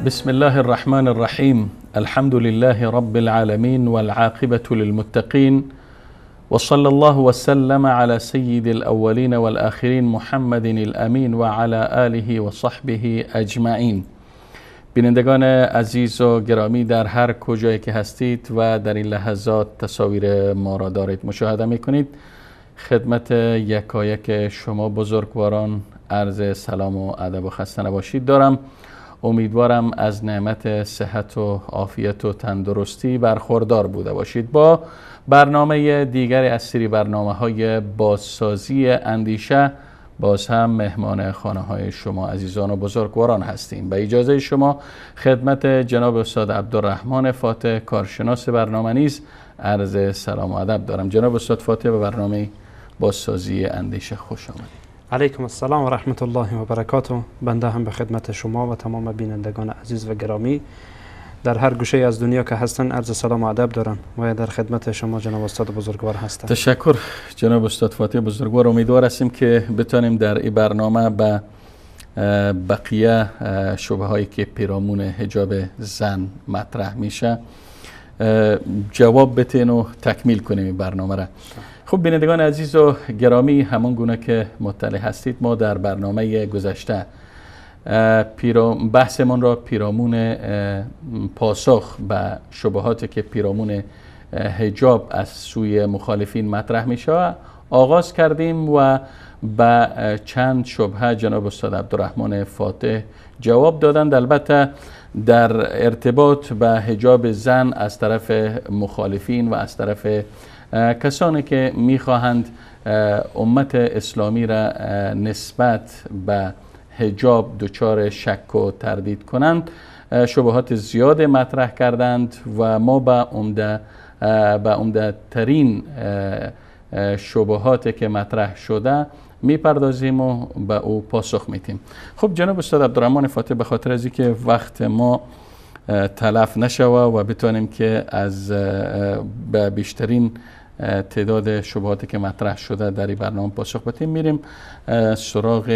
بسم الله الرحمن الرحيم. الحمد لله رب العالمين والعاقبة للمتقين، وصلى الله وسلم على سيد الأولين والآخرين محمد الأمين وعلى آله وصحبه اجمعین. بینندگان عزیز و گرامی در هر کجایی که هستید و در این لحظات تصاویر ما را دارید مشاهده میکنید، خدمت یکایک شما بزرگواران عرض سلام و ادب و خسته نباشید دارم. امیدوارم از نعمت صحت و عافیت و تندرستی برخوردار بوده باشید. با برنامه دیگری از سری برنامه‌های بازسازی اندیشه باز هم مهمان خانه‌های شما عزیزان و بزرگواران هستیم. به اجازه شما خدمت جناب استاد عبدالرحمن فاتح کارشناس برنامه نیز عرض سلام و ادب دارم. جناب استاد فاتح به برنامه بازسازی اندیشه خوش آمدید. علیکم السلام و رحمت الله و برکاته. بنده هم به خدمت شما و تمام بینندگان عزیز و گرامی در هر گوشه از دنیا که هستن عرض سلام و ادب دارم و در خدمت شما جناب استاد بزرگوار هستم. تشکر جناب استاد فاتح بزرگوار. امیدوار هستیم که بتونیم در این برنامه به بقیه شبهه هایی که پیرامون حجاب زن مطرح میشه جواب بتین و تکمیل کنیم این برنامه را. خب بینندگان عزیز و گرامی، همون گونه که مطلع هستید ما در برنامه گذشته بحثمون را پیرامون پاسخ به شبهاتی که پیرامون حجاب از سوی مخالفین مطرح میشه آغاز کردیم و به چند شبهه جناب استاد عبدالرحمن فاتح جواب دادند. البته در ارتباط به حجاب زن از طرف مخالفین و از طرف کسانی که میخواهند امت اسلامی را نسبت به حجاب دچار شک و تردید کنند شبهات زیاد مطرح کردند و ما به عمده ترین شبهاتی که مطرح شده میپردازیم و به او پاسخ میتیم. خب جناب استاد عبدالرحمن فاتح، به خاطر از اینکه وقت ما تلف نشوه و بتونیم که از به بیشترین تعداد شبهاتی که مطرح شده در این برنامه پاسخ بدیم، میریم سراغ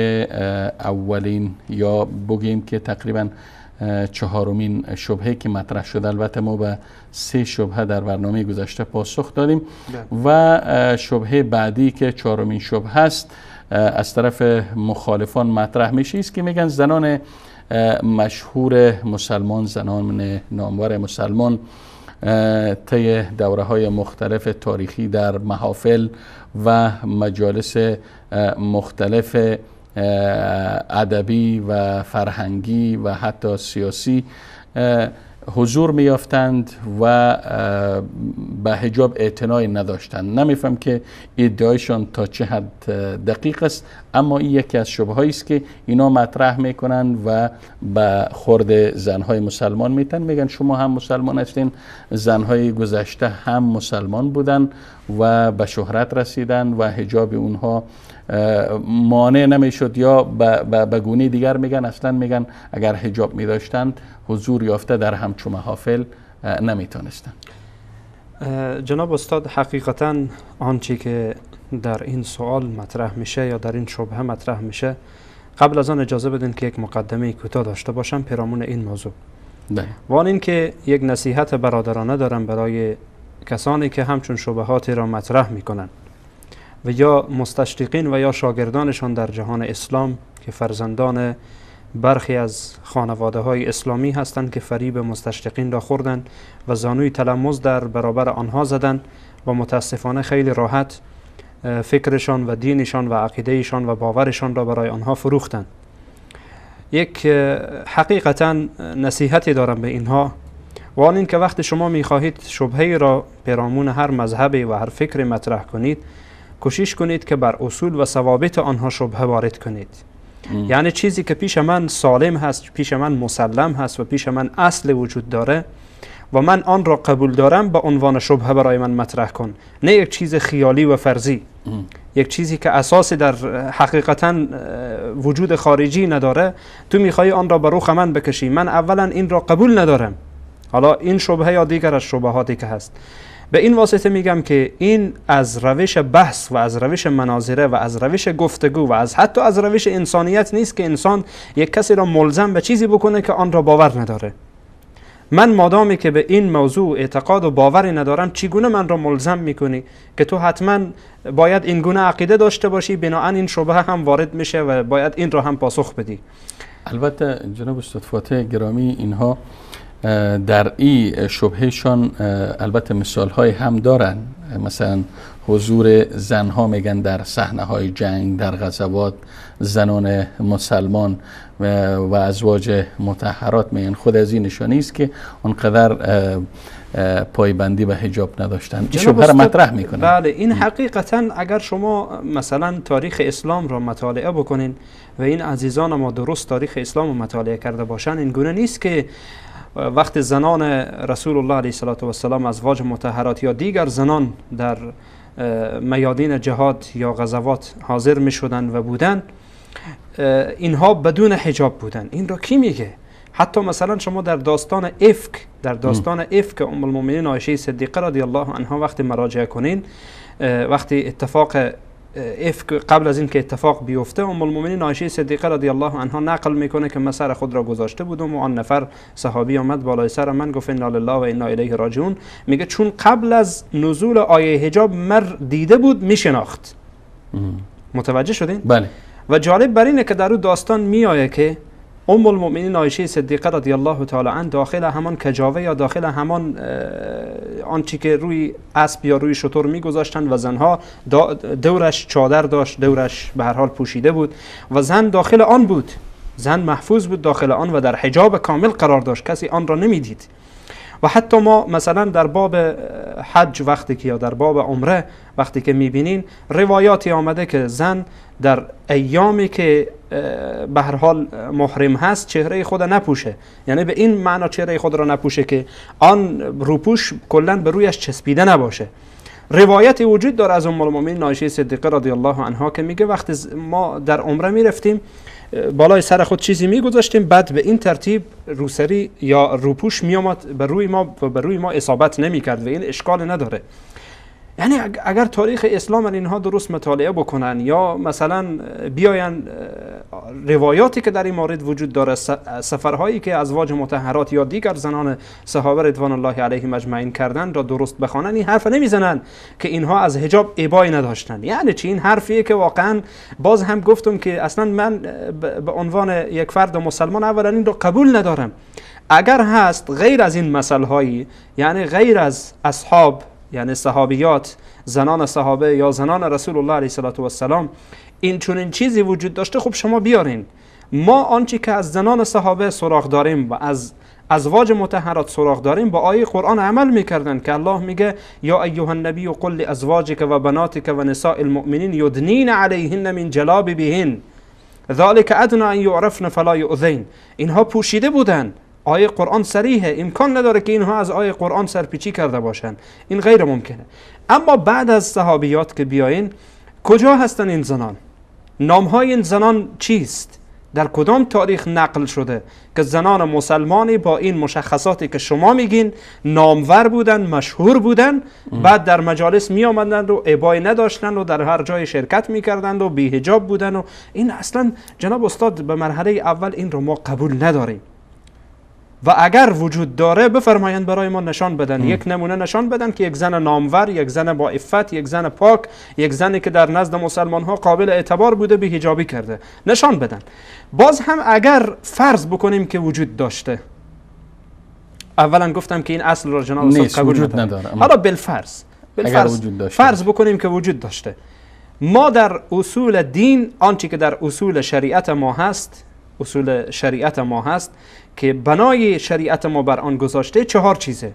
اولین یا بگیم که تقریبا چهارمین شبهه که مطرح شده. البته ما به 3 شبهه در برنامه گذشته پاسخ دادیم و شبهه بعدی که چهارمین شبهه است از طرف مخالفان مطرح میشه است که میگن زنان مشهور مسلمان، زنان نامور مسلمان طی دوره های مختلف تاریخی در محافل و مجالس مختلف ادبی و فرهنگی و حتی سیاسی حضور میافتند و به حجاب اعتنایی نداشتند. نمیفهم که ادعایشان تا چه حد دقیق است، اما این یکی از شبههایی است که اینا مطرح میکنند و به خورد زنهای مسلمان میتن. میگن شما هم مسلمان هستین، زنهای گذشته هم مسلمان بودن و به شهرت رسیدن و حجاب اونها مانع نمیشد، یا به گونه دیگر میگن اصلا میگن اگر حجاب میداشتند حضور یافته در همچو محافل نمیتونستند. جناب استاد، حقیقتا آنچه که در این سوال مطرح میشه یا در این شبهه مطرح میشه، قبل از آن اجازه بدین که یک مقدمه کوتاه داشته باشم پیرامون این موضوع. و آن این که یک نصیحت برادرانه دارم برای کسانی که همچون شبهاتی را مطرح میکنن و یا مستشرقین و یا شاگردانشان در جهان اسلام که فرزندان برخی از خانواده های اسلامی هستند که فریب مستشرقین را خوردند و زانوی تلمذ در برابر آنها زدند و متاسفانه خیلی راحت فکرشان و دینشان و عقیدهشان و باورشان را برای آنها فروختند. یک حقیقتا نصیحتی دارم به اینها، و آن این که وقتی شما میخواهید شبهه را پیرامون هر مذهبی و هر فکر مطرح کنید، کوشش کنید که بر اصول و ثوابت آنها شبهه وارد کنید. یعنی چیزی که پیش من سالم هست، پیش من مسلم هست و پیش من اصل وجود داره و من آن را قبول دارم، به عنوان شبهه برای من مطرح کن، نه یک چیز خیالی و فرضی، یک چیزی که اساسی در حقیقتا وجود خارجی نداره. تو میخوای آن را به روخ من بکشی، من اولا این را قبول ندارم. حالا این شبهه یا دیگر از شبهاتی که هست، به این واسطه میگم که این از روش بحث و از روش مناظره و از روش گفتگو و از حتی از روش انسانیت نیست که انسان یک کسی را ملزم به چیزی بکنه که آن را باور نداره. من مادامی که به این موضوع اعتقاد و باوری ندارم، چگونه من را ملزم میکنی که تو حتما باید این گونه عقیده داشته باشی؟ بناهن این شبهه هم وارد میشه و باید این را هم پاسخ بدی. البته جناب استاد فاتح گرامی، اینها در این شبهشان البته مثال های هم دارن. مثلا حضور زنها میگن در صحنه های جنگ، در غزوات زنان مسلمان و ازواج مطهرات میگن. خود از این نشانی است که اونقدر پایبندی به حجاب نداشتن. این شبهه را مطرح میکنن. بله، این حقیقتا اگر شما مثلا تاریخ اسلام را مطالعه بکنین و این عزیزان ما درست تاریخ اسلام را مطالعه کرده باشن، این گونه نیست که وقتی زنان رسول الله علیه السلام ازواج مطهرات یا دیگر زنان در میادین جهاد یا غزوات حاضر می شدن و بودن، اینها بدون حجاب بودن. این را کی میگه؟ حتی مثلا شما در داستان افک ام المؤمنین عایشه صدیقه رضی الله عنها وقتی مراجعه کنین، وقتی اتفاق افک قبل از این که اتفاق بیفته، ام المؤمنین عایشه صدیقه رضی الله عنها نقل میکنه که من سر خود را گذاشته بودم و آن نفر صحابی آمد بالای سر من گفت انا لله و انا الیه راجعون. میگه چون قبل از نزول آیه حجاب مر دیده بود میشناخت. متوجه شدین؟ بله. و جالب بر اینه که در اون داستان میآیه که ام المؤمنین عایشه صدیقه رضی الله تعالی عنها داخل همان کجاوه یا داخل همان آنچه که روی اسب یا روی شتر میگذاشتن و زنها دورش چادر داشت، دورش به هر حال پوشیده بود و زن داخل آن بود، زن محفوظ بود داخل آن و در حجاب کامل قرار داشت، کسی آن را نمیدید. و حتی ما مثلا در باب حج وقتی که یا در باب عمره وقتی که میبینین روایاتی آمده که زن در ایامی که به هر حال محرم هست چهره خود نپوشه، یعنی به این معنا چهره خود را نپوشه که آن روپوش کلا به رویش چسبیده نباشه. روایتی وجود داره از ام المؤمنین عایشه صدیقه رضی الله عنها که میگه وقتی ما در عمره میرفتیم بالای سر خود چیزی میگذاشتیم، بعد به این ترتیب روسری یا روپوش میامد به روی ما اصابت نمیکرد و این اشکال نداره. یعنی اگر تاریخ اسلام اینها درست مطالعه بکنن یا مثلا بیاین روایاتی که در این مورد وجود داره، سفرهایی که ازواج مطهرات یا دیگر زنان صحابه رضوان الله علیهم اجمعین کردن را درست بخوانن، این حرف نمیزنن که اینها از حجاب ابایی نداشتن. یعنی چی؟ این حرفیه که واقعا باز هم گفتم که اصلا من به عنوان یک فرد مسلمان اولا این را قبول ندارم. اگر هست غیر از این مسائل هایی، یعنی غیر از اصحاب یعنی صحابیات، زنان صحابه یا زنان رسول الله علیه السلام، این چون این چیزی وجود داشته، خب شما بیارین. ما آنچه که از زنان صحابه سراغ داریم و از ازواج مطهرات سراغ داریم با آیه قرآن عمل میکردن که الله میگه یا ایها النبی قل لازواجک و بناتک و نساء المؤمنین یدنین علیهن من جلابیبهن ذلک ادنی ان یعرفن فلا یؤذین. اینها پوشیده بودن. آیه قرآن صریحه، امکان نداره که اینها از آیه قرآن سرپیچی کرده باشن، این غیر ممکنه. اما بعد از صحابیات که بیاین، کجا هستن این زنان؟ نامهای این زنان چیست؟ در کدام تاریخ نقل شده که زنان مسلمانی با این مشخصاتی که شما میگین نامور بودن، مشهور بودن، بعد در مجالس می آمدند و ابایی نداشتند و در هر جای شرکت میکردند و بی حجاب بودن و این اصلا جناب استاد به مرحله اول این رو ما قبول نداریم. و اگر وجود داره بفرمایند برای ما نشان بدن. یک نمونه نشان بدن که یک زن نامور، یک زن با عفت، یک زن پاک، یک زنی که در نزد مسلمان ها قابل اعتبار بوده به حجابی کرده، نشان بدن. باز هم اگر فرض بکنیم که وجود داشته، اولا گفتم که این اصل را جناب استاد قبول نداره. حالا بالفرض فرض بکنیم که وجود داشته، ما در اصول دین آنچه که در اصول شریعت ما هست، اصول شریعت ما هست که بنای شریعت ما بر آن گذاشته 4 چیزه.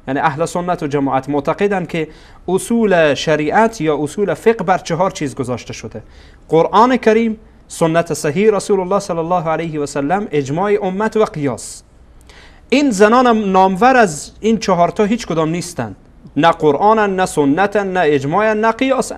یعنی اهل سنت و جماعت معتقدند که اصول شریعت یا اصول فقه بر 4 چیز گذاشته شده: قرآن کریم، سنت صحیح رسول الله صلی الله علیه و سلم، اجماع امت و قیاس. این زنان نامور از این 4 تا هیچ کدام نیستند، نه قرآن، نه سنت، نه اجماع، نه قیاس.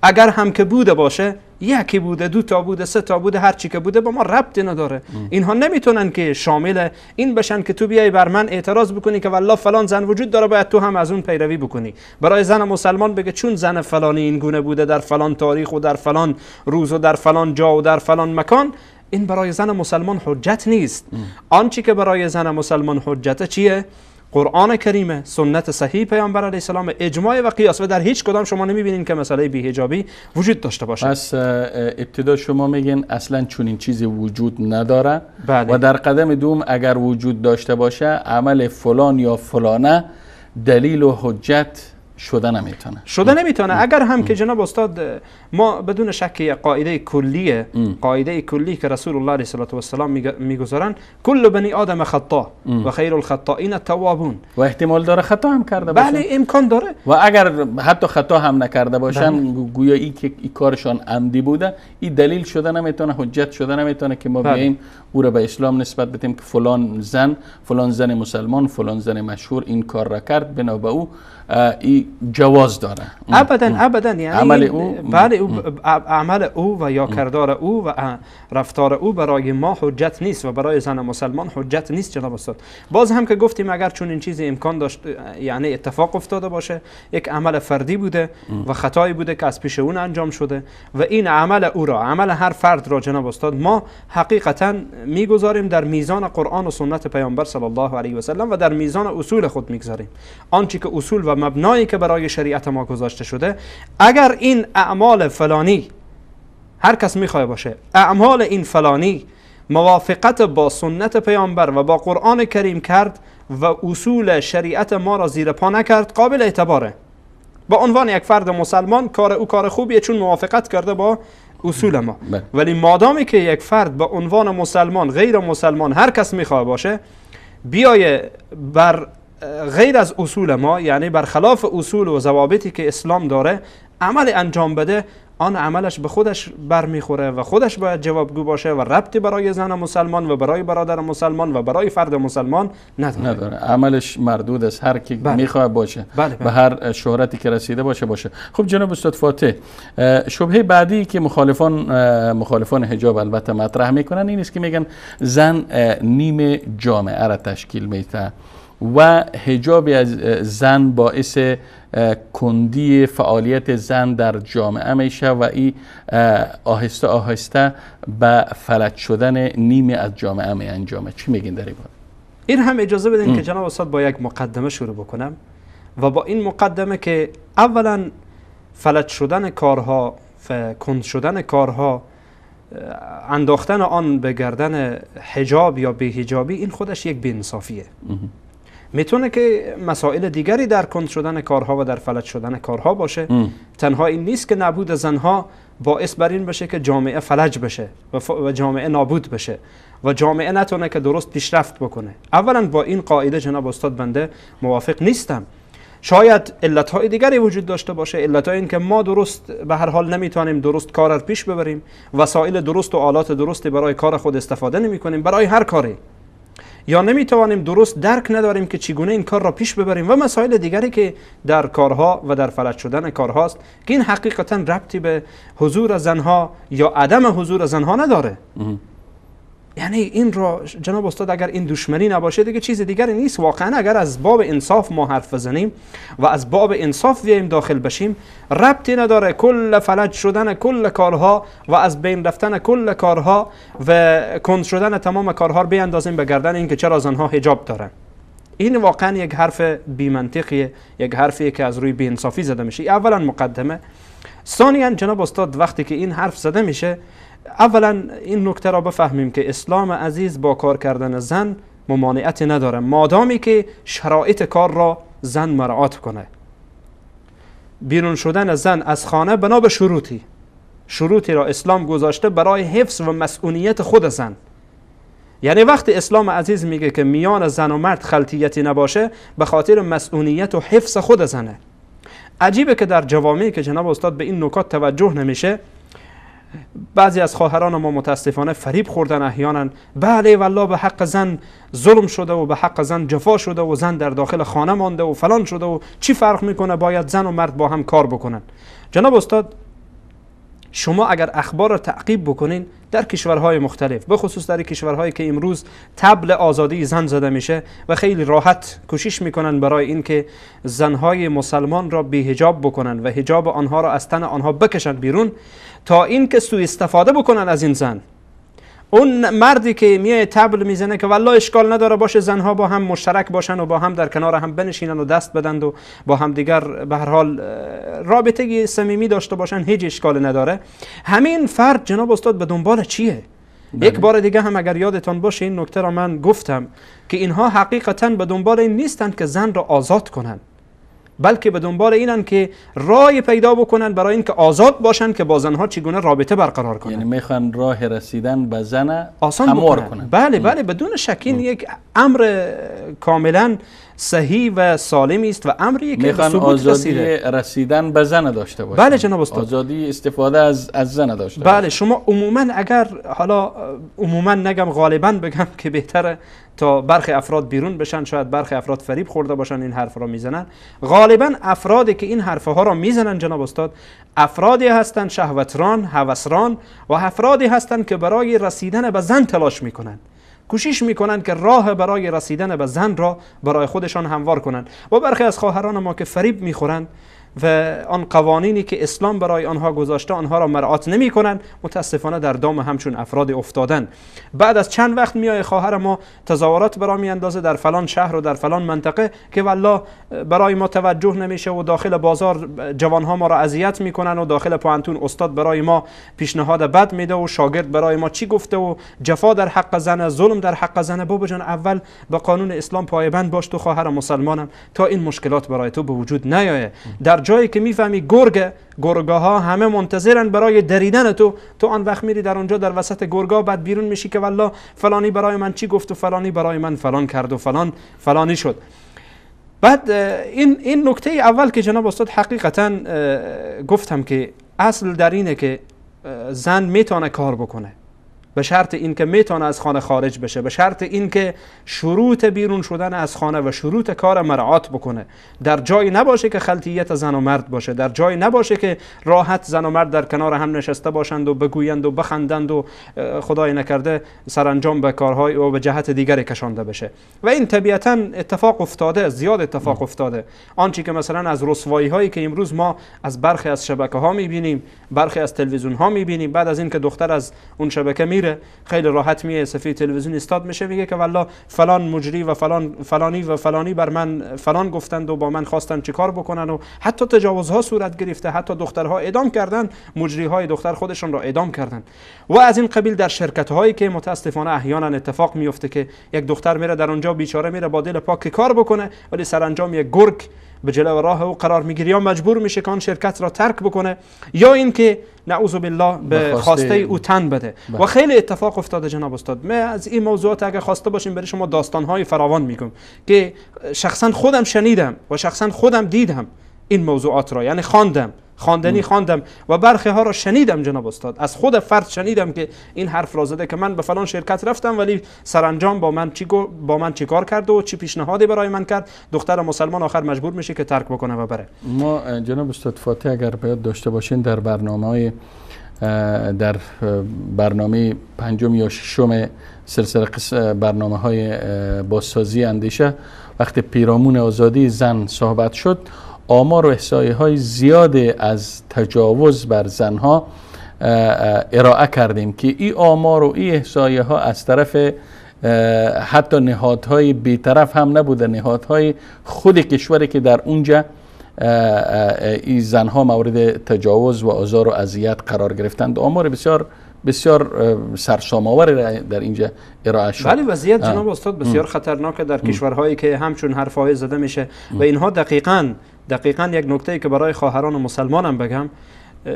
اگر هم که بوده باشه، یکی بوده، 2 تا بوده، 3 تا بوده، هر چی که بوده با ما ربطی نداره. اینها نمیتونن که شامل این بشن که تو بیای بر من اعتراض بکنی که والله فلان زن وجود داره باید تو هم از اون پیروی بکنی. برای زن مسلمان بگه چون زن فلانی این گونه بوده در فلان تاریخ و در فلان روز و در فلان جا و در فلان مکان، این برای زن مسلمان حجت نیست. آنچه که برای زن مسلمان حجت چیه؟ قرآن کریم، سنت صحیح پیامبر علیه السلام، اجماع و قیاس. و در هیچ کدام شما نمیبینین که مسئله بی‌حجابی وجود داشته باشه. پس ابتدا شما میگین اصلا چون این چیزی وجود نداره. بله. و در قدم دوم اگر وجود داشته باشه عمل فلان یا فلانه دلیل و حجت شده نمیتونه. اگر هم که جناب استاد ما بدون شک قاعده کلی که رسول الله علیه السلام میگذارن: کل بنی آدم خطا و خیر الخطائین التوابون. و احتمال داره خطا هم کرده باشه. بله امکان داره. و اگر حتی خطا هم نکرده باشن، گویا ای که ای کارشان عمدی بوده، این دلیل شده نمیتونه، حجت شده نمیتونه که ما بیایم او را به اسلام نسبت بدیم که فلان زن مسلمان، فلان زن مشهور این کار را کرد، بنا به او ای جواز داره. ابدا یعنی عمل او، عمل او و یا کردار او و رفتار او برای ما حجت نیست و برای زن مسلمان حجت نیست جناب استاد. باز هم که گفتیم اگر چون این چیزی امکان داشت، یعنی اتفاق افتاده باشه، یک عمل فردی بوده و خطایی بوده که از پیش اون انجام شده و این عمل او را، عمل هر فرد را جناب استاد، ما حقیقتا میگذاریم در میزان قرآن و سنت پیامبر صلی الله علیه و سلم و در میزان اصول خود میگذاریم. آنچه که اصول و مبنایی که برای شریعت ما گذاشته شده، اگر این اعمال فلانی، هر کس میخواد باشه، اعمال این فلانی موافقت با سنت پیامبر و با قرآن کریم کرد و اصول شریعت ما را زیر پا نکرد، قابل اعتباره. با عنوان یک فرد مسلمان کار او کار خوبیه چون موافقت کرده با اصول ما. ولی مادامی که یک فرد با عنوان مسلمان، غیر مسلمان، هر کس میخواد باشه، بیایه بر غیر از اصول ما، یعنی برخلاف اصول و ضوابطی که اسلام داره عمل انجام بده، آن عملش به خودش برمیخوره و خودش باید جوابگو باشه و ربطی برای زن مسلمان و برای برادر مسلمان و برای فرد مسلمان نداره. عملش مردود است، هر کی میخواد باشه. به هر شهرتی که رسیده باشه. خب جناب استاد فاتح، شبهه بعدی که مخالفان حجاب البته مطرح میکنن این است که میگن زن نیم جامعه را تشکیل میده و حجاب از زن باعث کندی فعالیت زن در جامعه میشه و این آهسته آهسته به فلج شدن نیمی از جامعه می انجامه. چی میگین در این باره؟ این هم اجازه بدین که جناب استاد با یک مقدمه شروع بکنم و با این مقدمه که اولا فلج شدن کارها، کند شدن کارها، انداختن آن به گردن حجاب یا بی‌حجابی، این خودش یک بی‌انصافیه. میتونه که مسائل دیگری در کند شدن کارها و در فلج شدن کارها باشه. تنها این نیست که نبود زنها باعث بر این بشه که جامعه فلج بشه و جامعه نابود بشه و جامعه نتونه که درست پیشرفت بکنه. اولا با این قاعده جناب استاد بنده موافق نیستم. شاید علتهای دیگری وجود داشته باشه، علتهای این که ما درست به هر حال نمیتونیم درست کار را پیش ببریم، وسایل درست و آلات درستی برای کار خود استفاده نمی کنیم برای هر کاری، یا نمیتوانیم درست درک نداریم که چگونه این کار را پیش ببریم و مسائل دیگری که در کارها و در فلج شدن کارهاست که این حقیقتا ربطی به حضور زنها یا عدم حضور زنها نداره. یعنی این را جناب استاد اگر این دشمنی نباشه دیگه چیز دیگری نیست. واقعا اگر از باب انصاف ما حرف بزنیم و از باب انصاف بیایم داخل بشیم، ربطی نداره کل فلج شدن کل کارها و از بین رفتن کل کارها و کند شدن تمام کارها رو بیاندازیم به گردن این که چرا زنها حجاب دارن. این واقعا یک حرف بی منطقیه، یک حرفیه که از روی بی انصافی زده میشه. اولا مقدمه. ثانیاً جناب استاد وقتی که این حرف زده میشه، اولا این نکته را بفهمیم که اسلام عزیز با کار کردن زن ممانعتی نداره، مادامی که شرایط کار را زن مراعات کنه. بیرون شدن زن از خانه بنا به شروطی را اسلام گذاشته برای حفظ و مسئولیت خود زن. یعنی وقتی اسلام عزیز میگه که میان زن و مرد خلطیتی نباشه، به خاطر مسئولیت و حفظ خود زنه. عجیبه که در جوامعی که جناب استاد به این نکات توجه نمیشه، بعضی از خواهران ما متاسفانه فریب خوردن احیانا، بله والله به حق زن ظلم شده و به حق زن جفا شده و زن در داخل خانه مانده و فلان شده و چی فرق میکنه، باید زن و مرد با هم کار بکنن. جناب استاد شما اگر اخبار را تعقیب بکنین در کشورهای مختلف، به خصوص در کشورهایی که امروز طبل آزادی زن زده میشه و خیلی راحت کوشش میکنن برای اینکه زنهای مسلمان را بی حجاب بکنن و حجاب آنها را از تن آنها بکشن بیرون تا اینکه سوء استفاده بکنن از این زن. اون مردی که میاد طبل میزنه که والله اشکال نداره باشه زنها با هم مشترک باشن و با هم در کنار هم بنشینن و دست بدن و با هم دیگر به هر حال رابطه صمیمی داشته باشن، هیچ اشکال نداره. همین فرد جناب استاد به دنبال چیه؟ یک بار دیگه هم اگر یادتان باشه این نکته را من گفتم که اینها حقیقتا به دنبال این نیستند که زن را آزاد کنن، بلکه به دنبال اینن که راه پیدا بکنن برای اینکه آزاد باشن که با زنها چگونه رابطه برقرار کنن. یعنی میخوان راه رسیدن به زن آسان هموار کنن. بله بدون شک این یک امر کاملا صحیح و سالمی است و امری که به ثبوت رسیده. رسیدن به زن داشته باشن. بله جناب استاد. آزادی استفاده از زن داشته باشن. بله شما عموما اگر حالا عموما نگم غالبا بگم که بهتره تا برخی افراد بیرون بشن، شاید برخی افراد فریب خورده باشن این حرف را میزنن. غالبا افرادی که این حرف ها را میزنن جناب استاد افرادی هستند شهوتران، هوسران و افرادی هستند که برای رسیدن به زن تلاش میکنن، کوشش میکنن که راه برای رسیدن به زن را برای خودشان هموار کنند. و برخی از خواهران ما که فریب میخورند و آن قوانینی که اسلام برای آنها گذاشته آنها را مراعات نمیکنن، متاسفانه در دام همچون افراد افتادن. بعد از چند وقت میای خواهر ما تظاهرات برای میاندازه در فلان شهر و در فلان منطقه که والله برای ما توجه نمیشه و داخل بازار جوانها ما را اذیت میکنن و داخل پانتون استاد برای ما پیشنهاد بد میده و شاگرد برای ما چی گفته و جفا در حق زن، ظلم در حق زن. بابا جان اول به قانون اسلام پایبند باش، تو خواهر مسلمانم، تا این مشکلات برای تو به وجود نیاید. در جایی که میفهمی گرگه ها همه منتظرن برای دریدن تو آن وقت میری در اونجا در وسط گرگا، بعد بیرون میشی که والله فلانی برای من چی گفت و فلانی برای من فلان کرد و فلانی شد. بعد این نکته اول که جناب استاد حقیقتا گفتم که اصل در اینه که زن میتونه کار بکنه به شرط اینکه میتونه از خانه خارج بشه، به شرط اینکه شروط بیرون شدن از خانه و شروط کار مراعات بکنه. در جایی نباشه که خلطیت زن و مرد باشه، در جایی نباشه که راحت زن و مرد در کنار هم نشسته باشند و بگویند و بخندند و خدای نکرده سرانجام به کارهای و به جهت دیگری کشانده بشه. و این طبیعتا اتفاق افتاده، زیاد اتفاق افتاده. آنچه که مثلا از رسوایی هایی که امروز ما از برخی از شبکه ها میبینیم، برخی از تلویزیون ها میبینیم، بعد از اینکه دختر از اون شبکه میره خیلی راحت میه صفحه تلویزیون استاد میشه، میگه که والله فلان مجری و فلانی بر من فلان گفتند و با من خواستن چیکار بکنن و حتی تجاوزها صورت گرفته، حتی دخترها اعدام کردن، مجری های دختر خودشون را اعدام کردن. و از این قبیل در شرکت هایی که متاسفانه احیانا اتفاق میفته که یک دختر میره در اونجا بیچاره میره با دل پاک کار بکنه، ولی سرانجام یک گرگ به جلو راه او قرار میگیره، یا مجبور میشه که آن شرکت را ترک بکنه یا اینکه نعوذ بالله به خواسته او تن بده. و خیلی اتفاق افتاده جناب استاد. من از این موضوعات اگه خواسته باشیم برای شما داستان‌های فراوان میگم که شخصا خودم شنیدم و شخصا خودم دیدم این موضوعات را، یعنی خواندم و برخی ها را شنیدم جناب استاد، از خود فرد شنیدم که این حرف را زده که من به فلان شرکت رفتم ولی سرانجام با من چی کار کرد و چی پیشنهادی برای من کرد. دختر مسلمان آخر مجبور میشه که ترک بکنه و بره. ما جناب استاد فاتح اگر باید داشته باشین در برنامه‌های در برنامه پنجم یا ششم سلسله برنامه های بازسازی اندیشه وقتی پیرامون آزادی زن صحبت شد، آمار و احصایه های زیاد از تجاوز بر زنها ارائه کردیم که این آمار و این احصایه ها از طرف حتی نهادهای بیطرف هم نبوده، نهادهای خود کشوری که در اونجا این زنها مورد تجاوز و آزار و اذیت قرار گرفتند. آمار بسیار بسیار سرسام‌آور در اینجا ارائه شد. ولی وضعیت جناب استاد بسیار خطرناکه در کشورهایی که همچون حرفای زده میشه و اینها دقیقاً یک نکته که برای خواهران مسلمانم بگم،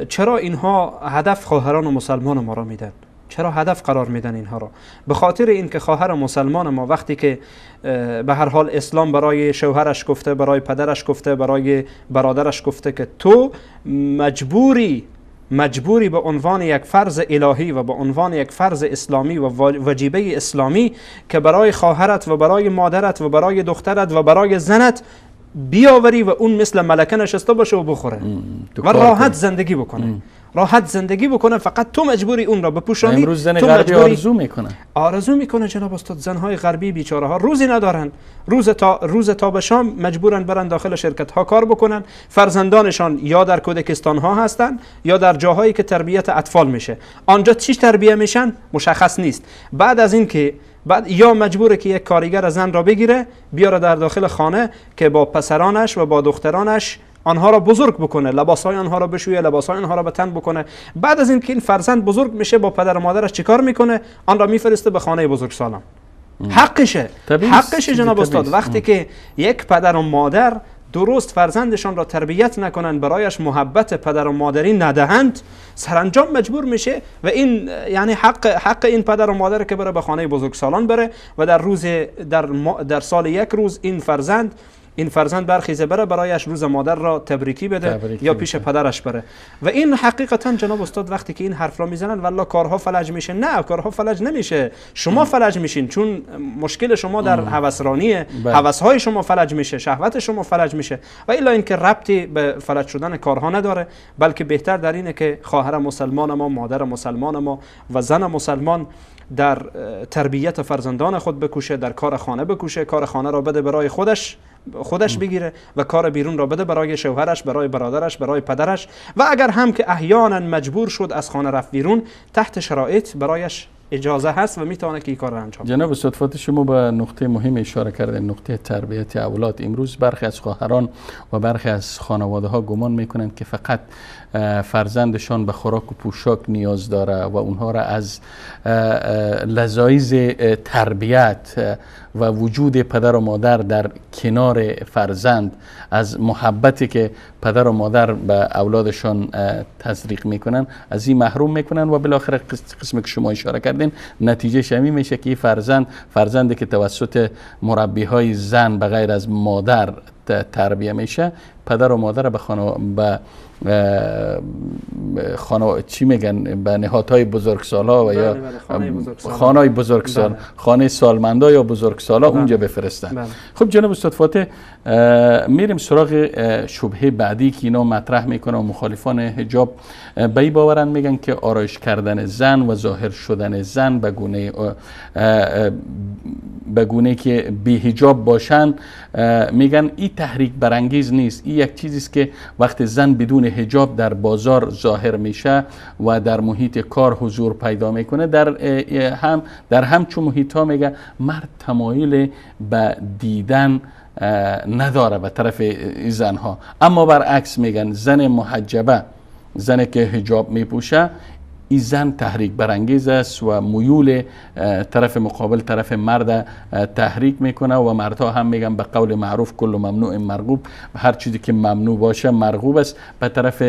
چرا اینها هدف خواهران مسلمان ما را میدن؟ چرا هدف قرار میدن اینها را؟ به خاطر اینکه خواهر مسلمان ما وقتی که به هر حال اسلام برای شوهرش گفته، برای پدرش گفته، برای برادرش گفته که تو مجبوری به عنوان یک فرض الهی و به عنوان یک فرض اسلامی و وجیبه اسلامی که برای خواهرت و برای مادرت و برای دخترت و برای زنت بیاوری و اون مثل ملکه نشسته باشه و بخوره و راحت زندگی بکنه. فقط تو مجبوری اون را بپوشانی. امروز زن غربی آرزو میکنه جناب استاد. زنهای غربی بیچاره ها روزی ندارن، روز تا به شام مجبورن برن داخل شرکت ها کار بکنن. فرزندانشان یا در کودکستان ها هستن یا در جاهایی که تربیت اطفال میشه. آنجا چی تربیه میشن مشخص نیست. بعد از این که یا مجبوره که یک کارگر زن را بگیره بیاره در داخل خانه که با پسرانش و با دخترانش آنها را بزرگ بکنه، لباسای آنها را بشویه، لباسای آنها را به تن بکنه. بعد از اینکه این فرزند بزرگ میشه با پدر و مادرش چیکار میکنه؟ آن را میفرسته به خانه بزرگسالان. حقشه جناب استاد. وقتی که یک پدر و مادر درست فرزندشان را تربیت نکنند، برایش محبت پدر و مادری ندهند، سرانجام مجبور میشه و این یعنی حق این پدر و مادر که بره به خانه بزرگسالان بره و در سال یک روز این فرزند برخیزه بره برایش روز مادر را تبریکی بده یا پیش پدرش بره. و این حقیقتا جناب استاد وقتی که این حرف را میزنن والله کارها فلج میشه. نه، کارها فلج نمیشه، شما فلج میشین، چون مشکل شما در هوسرانیه، هوسهای شما فلج میشه، شهوت شما فلج میشه. و الا اینکه ربطی به فلج شدن کارها نداره، بلکه بهتر در اینه که خواهر مسلمان ما، مادر مسلمان ما و زن مسلمان در تربیت فرزندان خود بکوشه، در کار خانه بکوشه، کار خانه را بده برای خودش بگیره و کار بیرون را بده برای شوهرش، برای برادرش، برای پدرش. و اگر هم که احیانا مجبور شد از خانه رفت بیرون، تحت شرایط برایش اجازه هست و میتونه که این کار را انجام بده. جناب استاد شما به نقطه مهم اشاره کردین، نقطه تربیت اولاد. امروز برخی از خواهران و برخی از خانواده ها گمان میکنند که فقط فرزندشان به خوراک و پوشاک نیاز داره و اونها را از لذایز تربیت و وجود پدر و مادر در کنار فرزند، از محبتی که پدر و مادر به اولادشان تزریق میکنن، از این محروم میکنن و بالاخره قسمی که شما اشاره کردین نتیجه شمی میشه که فرزندی که توسط مربی های زن به غیر از مادر تربیه میشه، پدر و مادر به چی میگن، به نهادهای بزرگسالا و یا خانه بزرگسال، خانه سالمندا یا بزرگسالا اونجا بفرستن. خب جناب استاد فاتح، میریم سراغ شبهه بعدی که اینا مطرح میکنه و مخالفان حجاب به این باورن، میگن که آرایش کردن زن و ظاهر شدن زن به گونه که بی حجاب باشن، میگن این تحریک برانگیز نیست. این یک چیزی است که وقتی زن بدون حجاب در بازار ظاهر میشه و در محیط کار حضور پیدا میکنه، در همچون محیط ها میگه مرد تمایل به دیدن نداره به طرف زنها. اما برعکس میگن زن محجبه، زن که حجاب میپوشه، این زن تحریک برانگیز است و میول طرف مقابل، طرف مرد تحریک میکنه و مردها هم میگن به قول معروف کل ممنوع مرغوب، هر چیزی که ممنوع باشه مرغوب است. به طرف